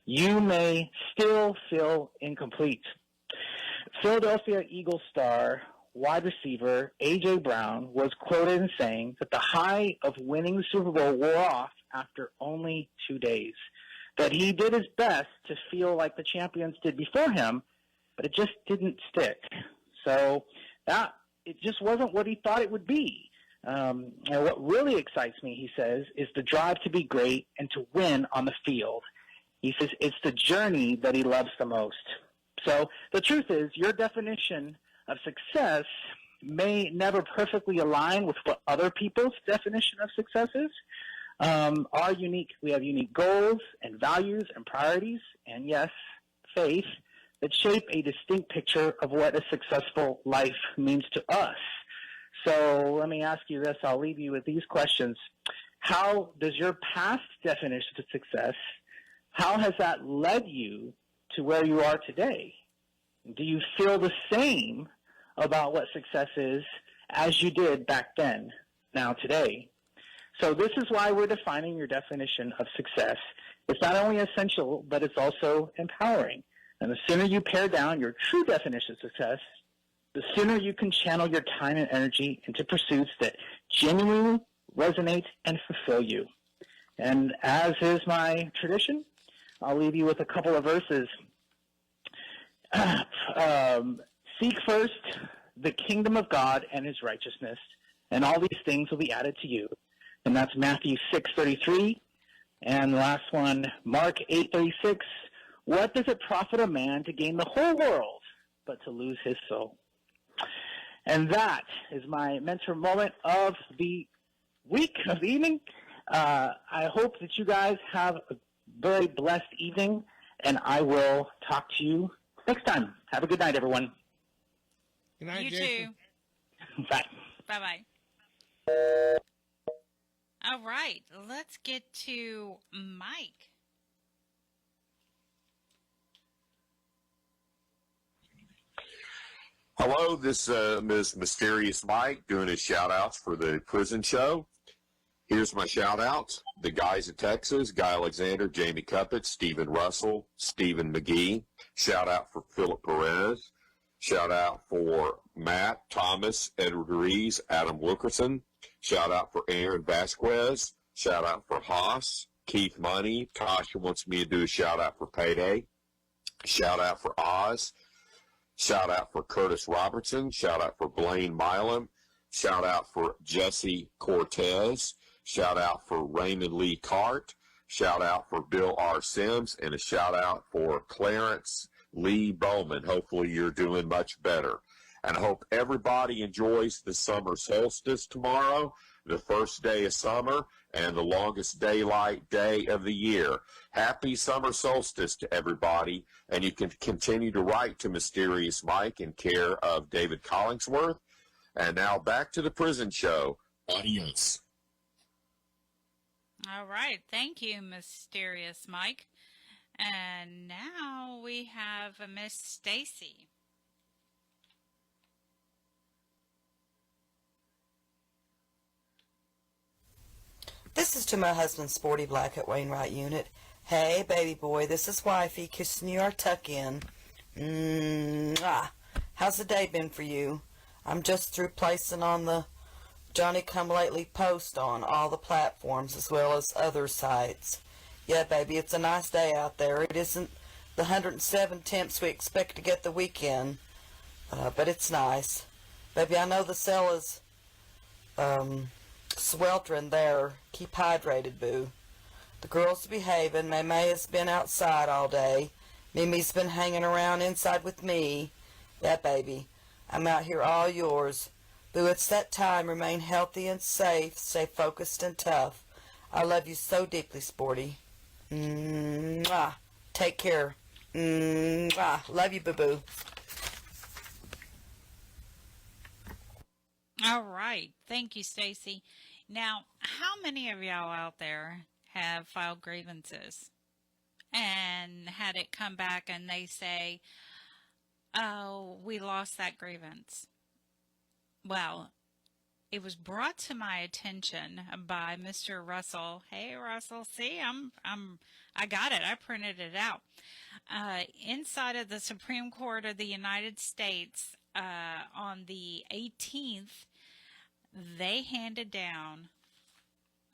you may still feel incomplete. Philadelphia Eagles star wide receiver A.J. Brown was quoted in saying that the high of winning the Super Bowl wore off after only 2 days, that he did his best to feel like the champions did before him, but it just didn't stick. So it just wasn't what he thought it would be. And what really excites me, he says, is the drive to be great and to win on the field. He says it's the journey that he loves the most. So the truth is, your definition of success may never perfectly align with what other people's definition of success is. We have unique goals and values and priorities, and yes, faith, that shape a distinct picture of what a successful life means to us. So let me ask you this. I'll leave you with these questions. How does your past definition of success, how has that led you to where you are today? Do you feel the same about what success is as you did back then, now today? So this is why we're defining your definition of success. It's not only essential, but it's also empowering. And the sooner you pare down your true definition of success, the sooner you can channel your time and energy into pursuits that genuinely resonate and fulfill you. And as is my tradition, I'll leave you with a couple of verses. Seek first the kingdom of God and his righteousness, and all these things will be added to you. And that's Matthew 6:33. And the last one, Mark 8:36. What does it profit a man to gain the whole world but to lose his soul? And that is my mentor moment of the week, of the evening. I hope that you guys have a very blessed evening, and I will talk to you next time. Have a good night, everyone. Good night, You Jason. too. Bye. Bye-bye. All right, let's get to Mike. Hello, this is Mysterious Mike doing his shout-outs for the prison show. Here's my shout-outs. The guys in Texas, Guy Alexander, Jamie Cuppett, Stephen Russell, Stephen McGee. Shout-out for Philip Perez. Shout-out for Matt, Thomas, Edward Rees, Adam Wilkerson. Shout-out for Aaron Vasquez. Shout-out for Haas, Keith Money. Tasha wants me to do a shout-out for Payday. Shout-out for Oz. Shout-out for Curtis Robertson. Shout-out for Blaine Milam. Shout-out for Jesse Cortez. Shout-out for Raymond Lee Cart. Shout-out for Bill R. Sims. And a shout-out for Clarence Lee Bowman. Hopefully you're doing much better. And I hope everybody enjoys the summer solstice tomorrow, the first day of summer, and the longest daylight day of the year. Happy summer solstice to everybody, and you can continue to write to Mysterious Mike in care of David Collingsworth. And now back to the prison show. Adios. All right. Thank you, Mysterious Mike. And now we have Miss Stacy. This is to my husband, Sporty Black at Wainwright Unit. Hey, baby boy, this is Wifey, kissing you our tuck-in. How's the day been for you? I'm just through placing on the Johnny-come-lately post on all the platforms as well as other sites. Yeah, baby, it's a nice day out there. It isn't the 107 temps we expect to get the weekend, but it's nice. Baby, I know the cell is sweltering there. Keep hydrated, boo. The girls are behaving. May has been outside all day. Mimi's been hanging around inside with me. Yeah, baby, I'm out here all yours. Boo, it's that time. Remain healthy and safe. Stay focused and tough. I love you so deeply, Sporty. Mwah. Take care. Mwah. Love you, boo-boo. All right. Thank you, Stacy. Now, how many of y'all out there have filed grievances and had it come back and they say, oh, we lost that grievance? Well, it was brought to my attention by Mr. Russell. Hey, Russell, see, I got it. I printed it out. Inside of the Supreme Court of the United States, on the 18th, they handed down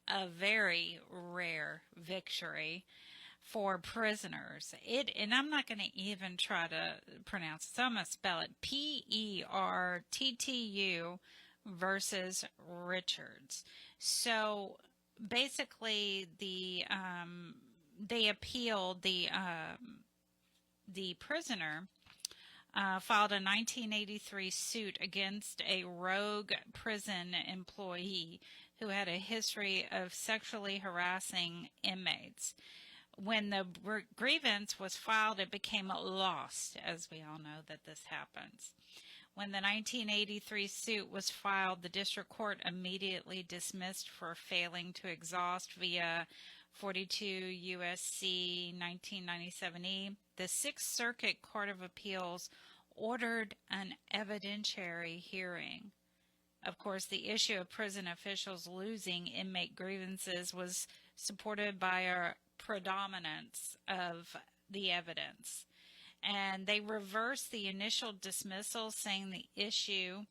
a very rare victory for prisoners. And I'm not going to even try to pronounce it, so I'm going to spell it PERTTU versus Richards. So basically, they appealed the prisoner. Filed a 1983 suit against a rogue prison employee who had a history of sexually harassing inmates. When the grievance was filed, it became lost, as we all know that this happens. When the 1983 suit was filed, the district court immediately dismissed for failing to exhaust via 42 U.S.C. 1997E. The Sixth Circuit Court of Appeals ordered an evidentiary hearing. Of course, the issue of prison officials losing inmate grievances was supported by a predominance of the evidence. And they reversed the initial dismissal, saying the issue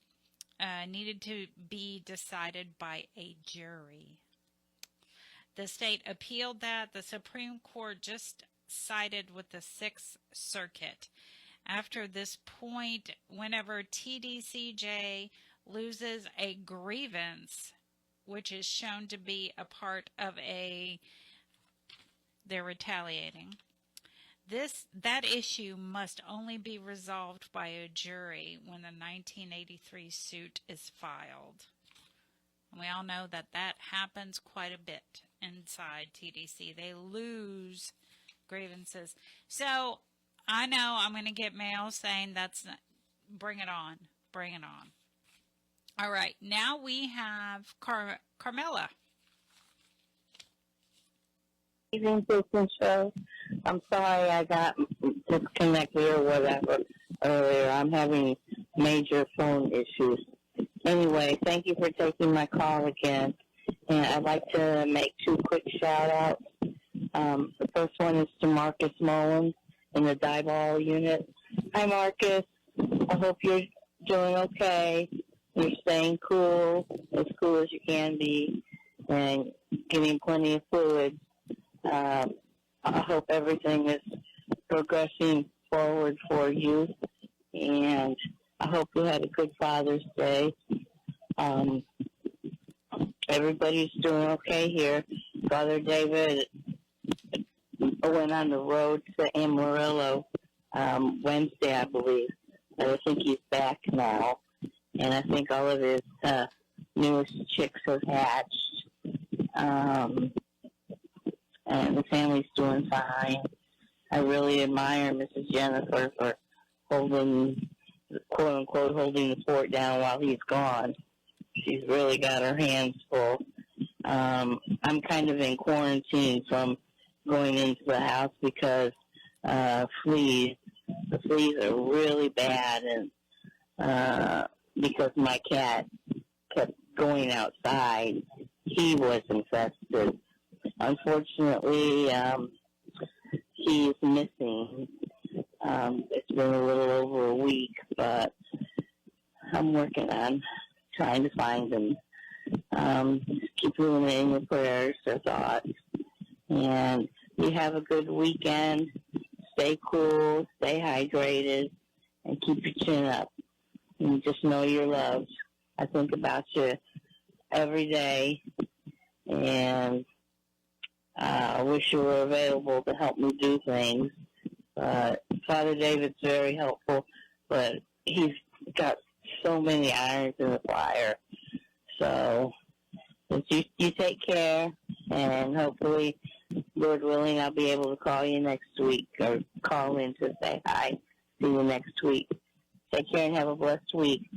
needed to be decided by a jury. The state appealed that. The Supreme Court just sided with the Sixth Circuit. After this point, whenever TDCJ loses a grievance, which is shown to be a part of they're retaliating, that issue must only be resolved by a jury when the 1983 suit is filed. And we all know that happens quite a bit inside TDC. They lose grievances. So I know I'm going to get mail saying bring it on. Bring it on. All right. Now we have Carmela. Evening Business Show. I'm sorry I got disconnected or whatever earlier. I'm having major phone issues. Anyway, thank you for taking my call again. And I'd like to make two quick shout-outs. The first one is to Marcus Mullins in the Dianna unit. Hi, Marcus. I hope you're doing okay. You're staying cool as you can be, and getting plenty of fluid. I hope everything is progressing forward for you, and I hope you had a good Father's Day. Everybody's doing okay here. Father David went on the road to Amarillo Wednesday, I believe. I think he's back now, and I think all of his newest chicks have hatched. And the family's doing fine. I really admire Mrs. Jennifer for holding, quote-unquote, holding the fort down while he's gone. she's really got her hands full. I'm kind of in quarantine from going into the house because fleas. The fleas are really bad, and because my cat kept going outside, he was infested. Unfortunately, he's missing. It's been a little over a week, but I'm working on trying to find him. Keep him in your prayers or thoughts. And you have a good weekend. Stay cool, stay hydrated, and keep your chin up. And just know you're loved. I think about you every day, and I wish you were available to help me do things. Father David's very helpful, but he's got so many irons in the fire. So you take care, and hopefully, Lord willing, I'll be able to call you next week or call in to say hi. See you next week. Take care and have a blessed week.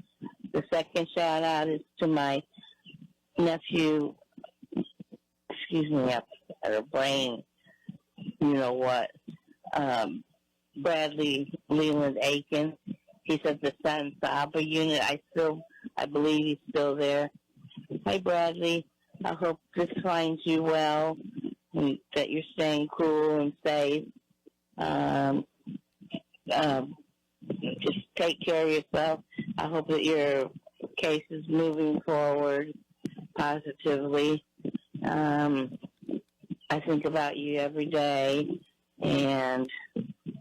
The second shout out is to my nephew. Excuse me, I've got a brain. You know what? Bradley Leland Aiken. He's at the San Saba unit. I believe he's still there. Hi, Bradley. I hope this finds you well and that you're staying cool and safe. Just take care of yourself. I hope that your case is moving forward positively. I think about you every day, and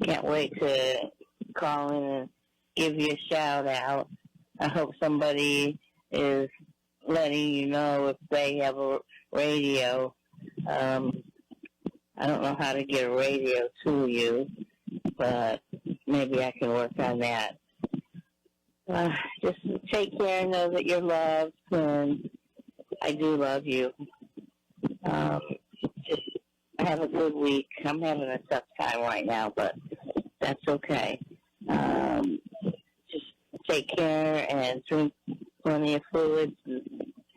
can't wait to call in and give you a shout out. I hope somebody is letting you know if they have a radio. I don't know how to get a radio to you, but maybe I can work on that. Just take care and know that you're loved, and I do love you. Just have a good week. I'm having a tough time right now, but that's okay. Just take care and drink plenty of fluids and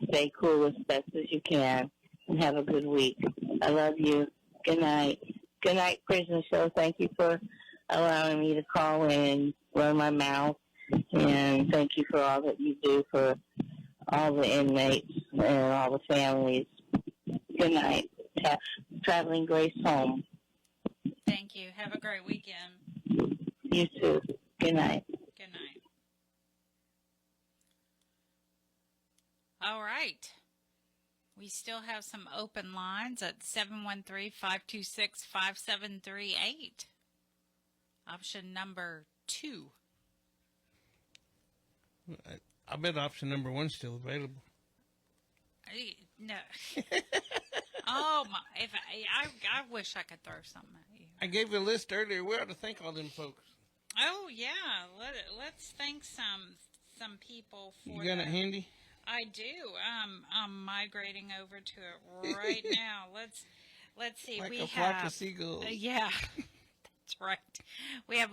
stay cool as best as you can, and have a good week. I love you. Good night. Good night, Prison Show. Thank you for allowing me to call in and run my mouth, and thank you for all that you do for all the inmates and all the families. Good night. Traveling Grace home. Thank you. Have a great weekend. You too. Good night. Good night. All right. We still have some open lines at 713-526-5738. Option number 2. I bet option number 1's still available. No. Oh, my. I wish I could throw something at you. I gave you a list earlier. We ought to thank all them folks. Oh, yeah. Let's thank some people for You got it handy? I do. I'm migrating over to it right now. Let's see. Like we a have flock of seagulls. Yeah, that's right. We have.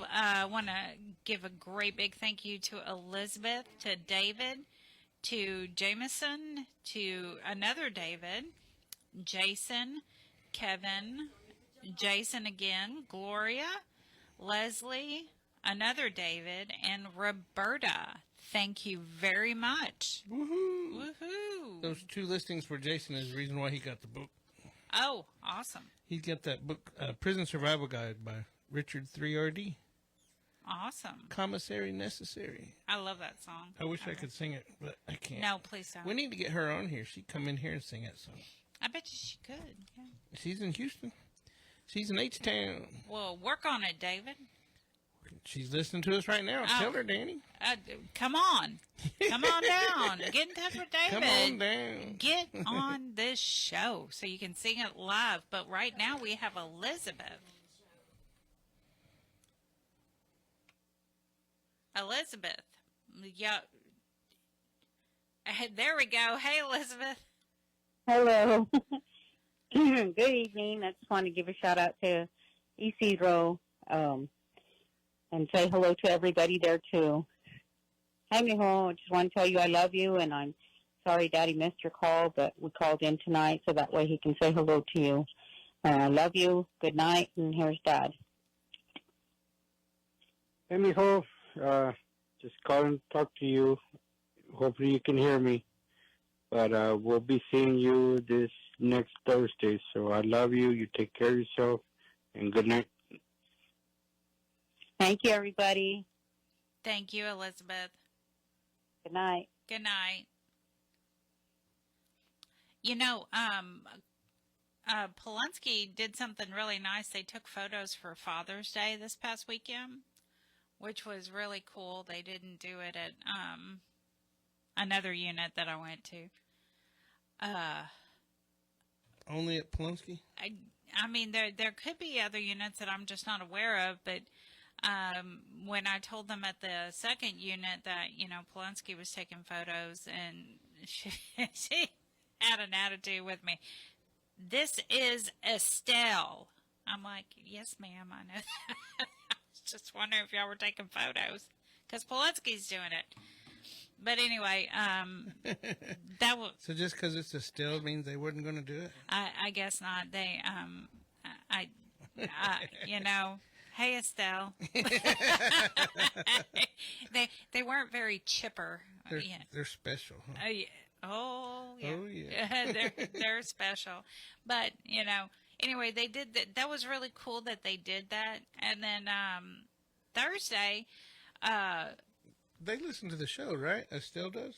Want to give a great big thank you to Elizabeth, to David, to Jameson, to another David, Jason, Kevin, Jason again, Gloria, Leslie, another David, and Roberta. Thank you very much. Woohoo! Woohoo! Those 2 listings for Jason is the reason why he got the book. Oh, awesome. He got that book, Prison Survival Guide by Richard 3RD. Awesome. Commissary Necessary. I love that song. I wish I could sing it, but I can't. No, please don't. We need to get her on here. She'd come in here and sing that song. I bet you she could. Yeah. She's in Houston. She's in H-Town. Well, work on it, David. She's listening to us right now. Tell her, Dani. Come on. Come on down. Get in touch with David. Come on down. Get on this show so you can sing it live. But right now we have Elizabeth. Elizabeth. Yeah. There we go. Hey, Elizabeth. Hello. Good evening. I just want to give a shout out to Isidro and say hello to everybody there too. Hi, Mijo. I just want to tell you I love you, and I'm sorry Daddy missed your call, but we called in tonight so that way he can say hello to you. Love you. Good night, and here's Dad. Hey, mijo, just calling to talk to you. Hopefully you can hear me. But we'll be seeing you this next Thursday. So I love you. You take care of yourself. And good night. Thank you, everybody. Thank you, Elizabeth. Good night. Good night. You know, Polonsky did something really nice. They took photos for Father's Day this past weekend, which was really cool. They didn't do it at another unit that I went to. Only at Polonsky? I mean, there could be other units that I'm just not aware of, but when I told them at the second unit that, you know, Polonsky was taking photos, and she had an attitude with me. This is Estelle. I'm like, yes, ma'am, I know that. I was just wondering if y'all were taking photos, because Polonsky's doing it. But anyway, that was... So just because it's a still means they weren't going to do it? I guess not. They, you know, hey, Estelle. they weren't very chipper. They're special. Huh? Oh, yeah. Oh, yeah. they're special. But, you know, anyway, they did that. That was really cool that they did that. And then Thursday... They listen to the show, right? Estelle does?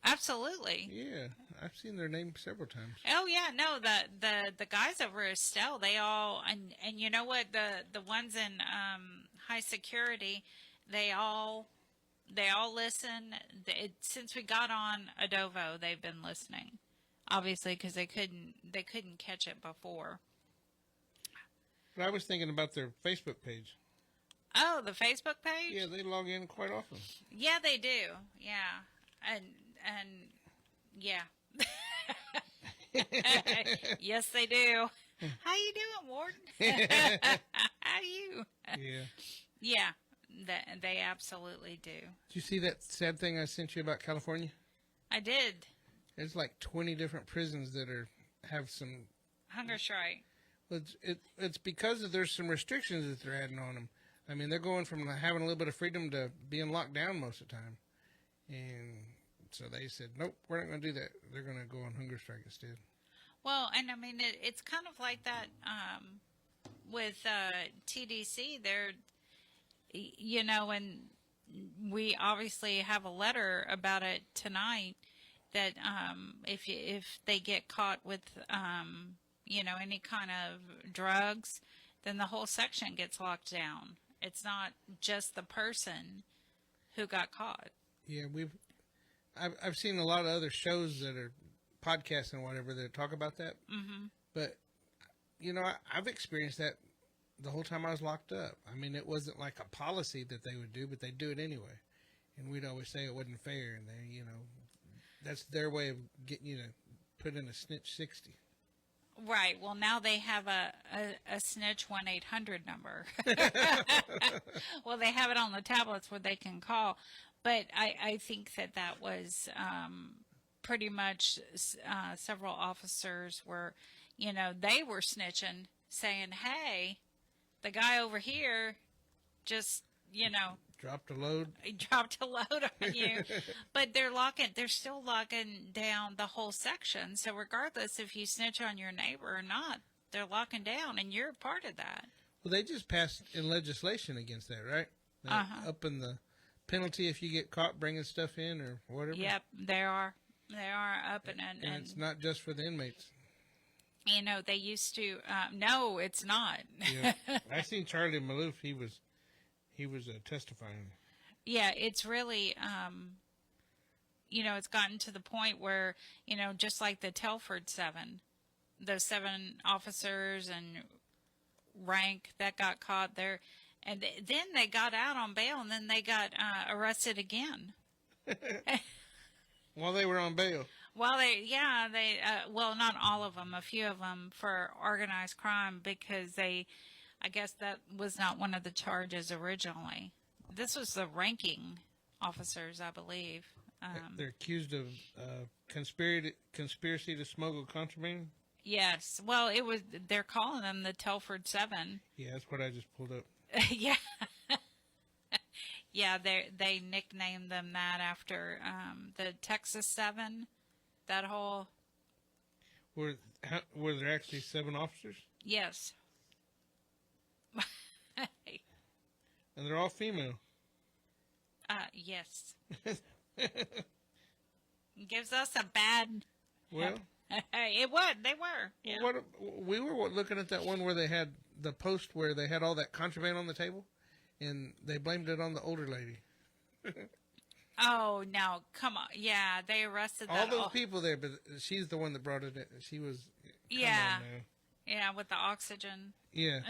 Absolutely. Yeah, I've seen their name several times. Oh yeah, no, the guys over at Estelle, they all, and you know what, the ones in high security, they all listen. Since we got on Edovo, they've been listening, obviously, because they couldn't catch it before. But I was thinking about their Facebook page. Oh, the Facebook page? Yeah, they log in quite often. Yeah, they do. Yeah, and yeah. Yes, they do. How you doing, Warden? How you? Yeah. Yeah, they absolutely do. Did you see that sad thing I sent you about California? I did. There's like 20 different prisons that have some hunger strike. It's because there's some restrictions that they're adding on them. I mean, they're going from having a little bit of freedom to being locked down most of the time. And so they said, nope, we're not going to do that. They're going to go on hunger strike instead. Well, and I mean, it's kind of like that with TDC. They're, you know, and we obviously have a letter about it tonight that if they get caught with, you know, any kind of drugs, then the whole section gets locked down. It's not just the person who got caught. Yeah, I've seen a lot of other shows that are podcasts and whatever that talk about that. Mm-hmm. But, you know, I've experienced that the whole time I was locked up. I mean, it wasn't like a policy that they would do, but they do it anyway. And we'd always say it wasn't fair. And they, you know, that's their way of getting you to put in a snitch 60. Right. Well, now they have a snitch 1-800 number. Well, they have it on the tablets where they can call. But I think that was pretty much several officers were, you know, they were snitching, saying, hey, the guy over here just, you know, dropped a load. He dropped a load on you. But they're still locking down the whole section. So regardless if you snitch on your neighbor or not, they're locking down, and you're part of that. Well, they just passed in legislation against that, right? Up in the penalty if you get caught bringing stuff in or whatever. Yep, they are up and it's not just for the inmates. You know, they used to. No, it's not. Yeah. I seen Charlie Maloof. He was testifying. Yeah, it's really, you know, it's gotten to the point where, you know, just like the Telford 7, those 7 officers and rank that got caught there, and then they got out on bail, and then they got arrested again. While they were on bail. Well, well, not all of them, a few of them for organized crime, because I guess that was not one of the charges originally. This was the ranking officers, I believe. They're accused of conspiracy to smuggle contraband. Yes. Well, they're calling them the Telford Seven. Yeah, that's what I just pulled up. Yeah. Yeah, they nicknamed them that after the Texas Seven. That whole. Were there actually 7 officers? Yes. And they're all female. Yes. Gives us a bad. Well, it would. They were. Yeah. We were looking at that one where they had the post where they had all that contraband on the table, and they blamed it on the older lady. Oh no! Come on. Yeah, they arrested all those people there, but she's the one that brought it in. She was. Yeah. Yeah, with the oxygen. Yeah.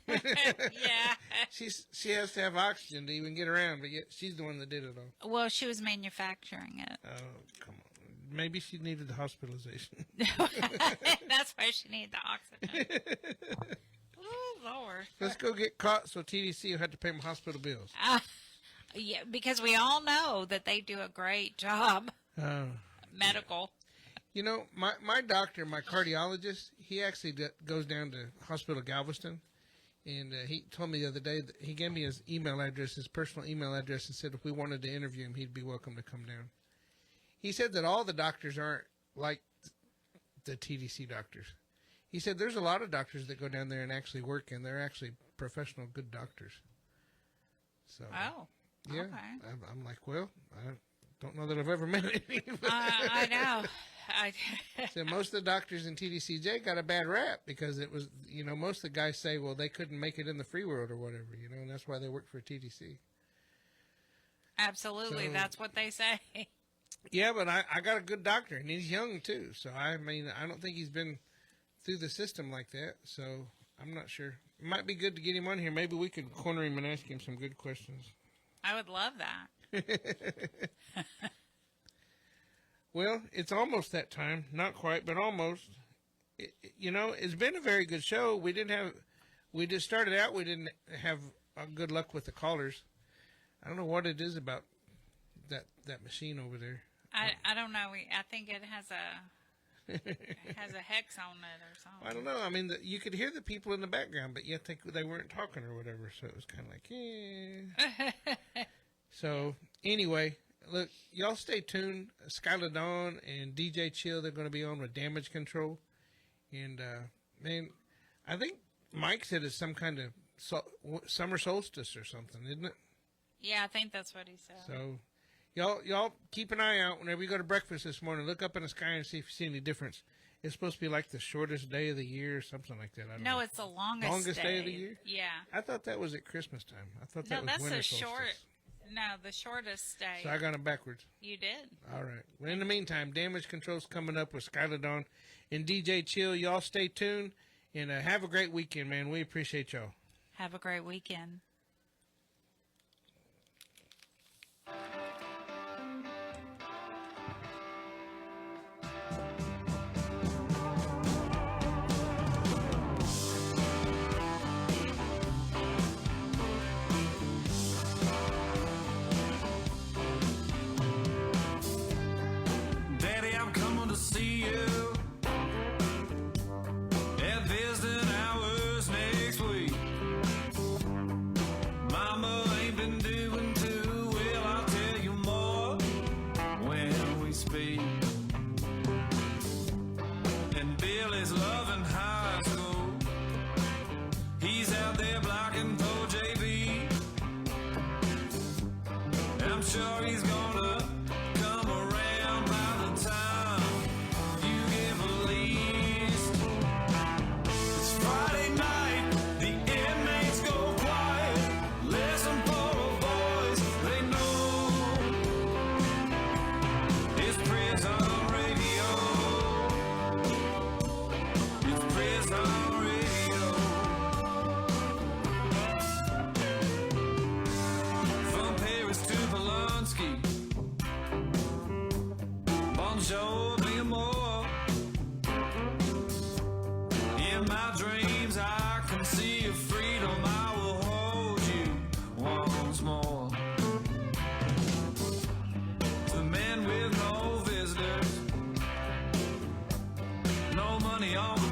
Yeah. She has to have oxygen to even get around, but yet she's the one that did it all. Well, she was manufacturing it. Oh, come on. Maybe she needed the hospitalization. That's why she needed the oxygen. Oh, Lord. Let's go get caught so TDC will have to pay my hospital bills. Yeah, because we all know that they do a great job. Medical. You know, my doctor, my cardiologist, he actually goes down to Hospital Galveston, and he told me the other day that he gave me his email address, his personal email address, and said if we wanted to interview him, he'd be welcome to come down. He said that all the doctors aren't like the TDC doctors. He said there's a lot of doctors that go down there and actually work, and they're actually professional, good doctors. So, yeah, okay. I'm like, well, I don't know that I've ever met any. I know. So most of the doctors in TDCJ got a bad rap because it was, most of the guys say, well, they couldn't make it in the free world or whatever, and that's why they work for TDC. Absolutely, so, that's what they say. Yeah, but I got a good doctor, and he's young too. So I mean, I don't think he's been through the system like that. So I'm not sure. It might be good to get him on here. Maybe we could corner him and ask him some good questions. I would love that. Well, it's almost that time. Not quite, but almost. It's been a very good show. We just started out, we didn't have good luck with the callers. I don't know what it is about that machine over there. I don't know. I think it has a hex on it or something. I don't know. I mean, you could hear the people in the background, but yet they weren't talking or whatever. So it was kind of like, eh. So anyway, look, y'all stay tuned. Skylar Dawn and DJ Chill, they're going to be on with Damage Control. And, man, I think Mike said it's some kind of summer solstice or something, isn't it? Yeah, I think that's what he said. So y'all keep an eye out whenever you go to breakfast this morning. Look up in the sky and see if you see any difference. It's supposed to be like the shortest day of the year or something like that. I don't know. It's the longest day of the year? Yeah. I thought that was at Christmas time. I thought that was winter solstice. The shortest day. So I got them backwards. You did. All right. Well, in the meantime, Damage Control's coming up with Skylar Dawn and DJ Chill. Y'all stay tuned and have a great weekend, man. We appreciate y'all. Have a great weekend. See you at visiting hours next week. your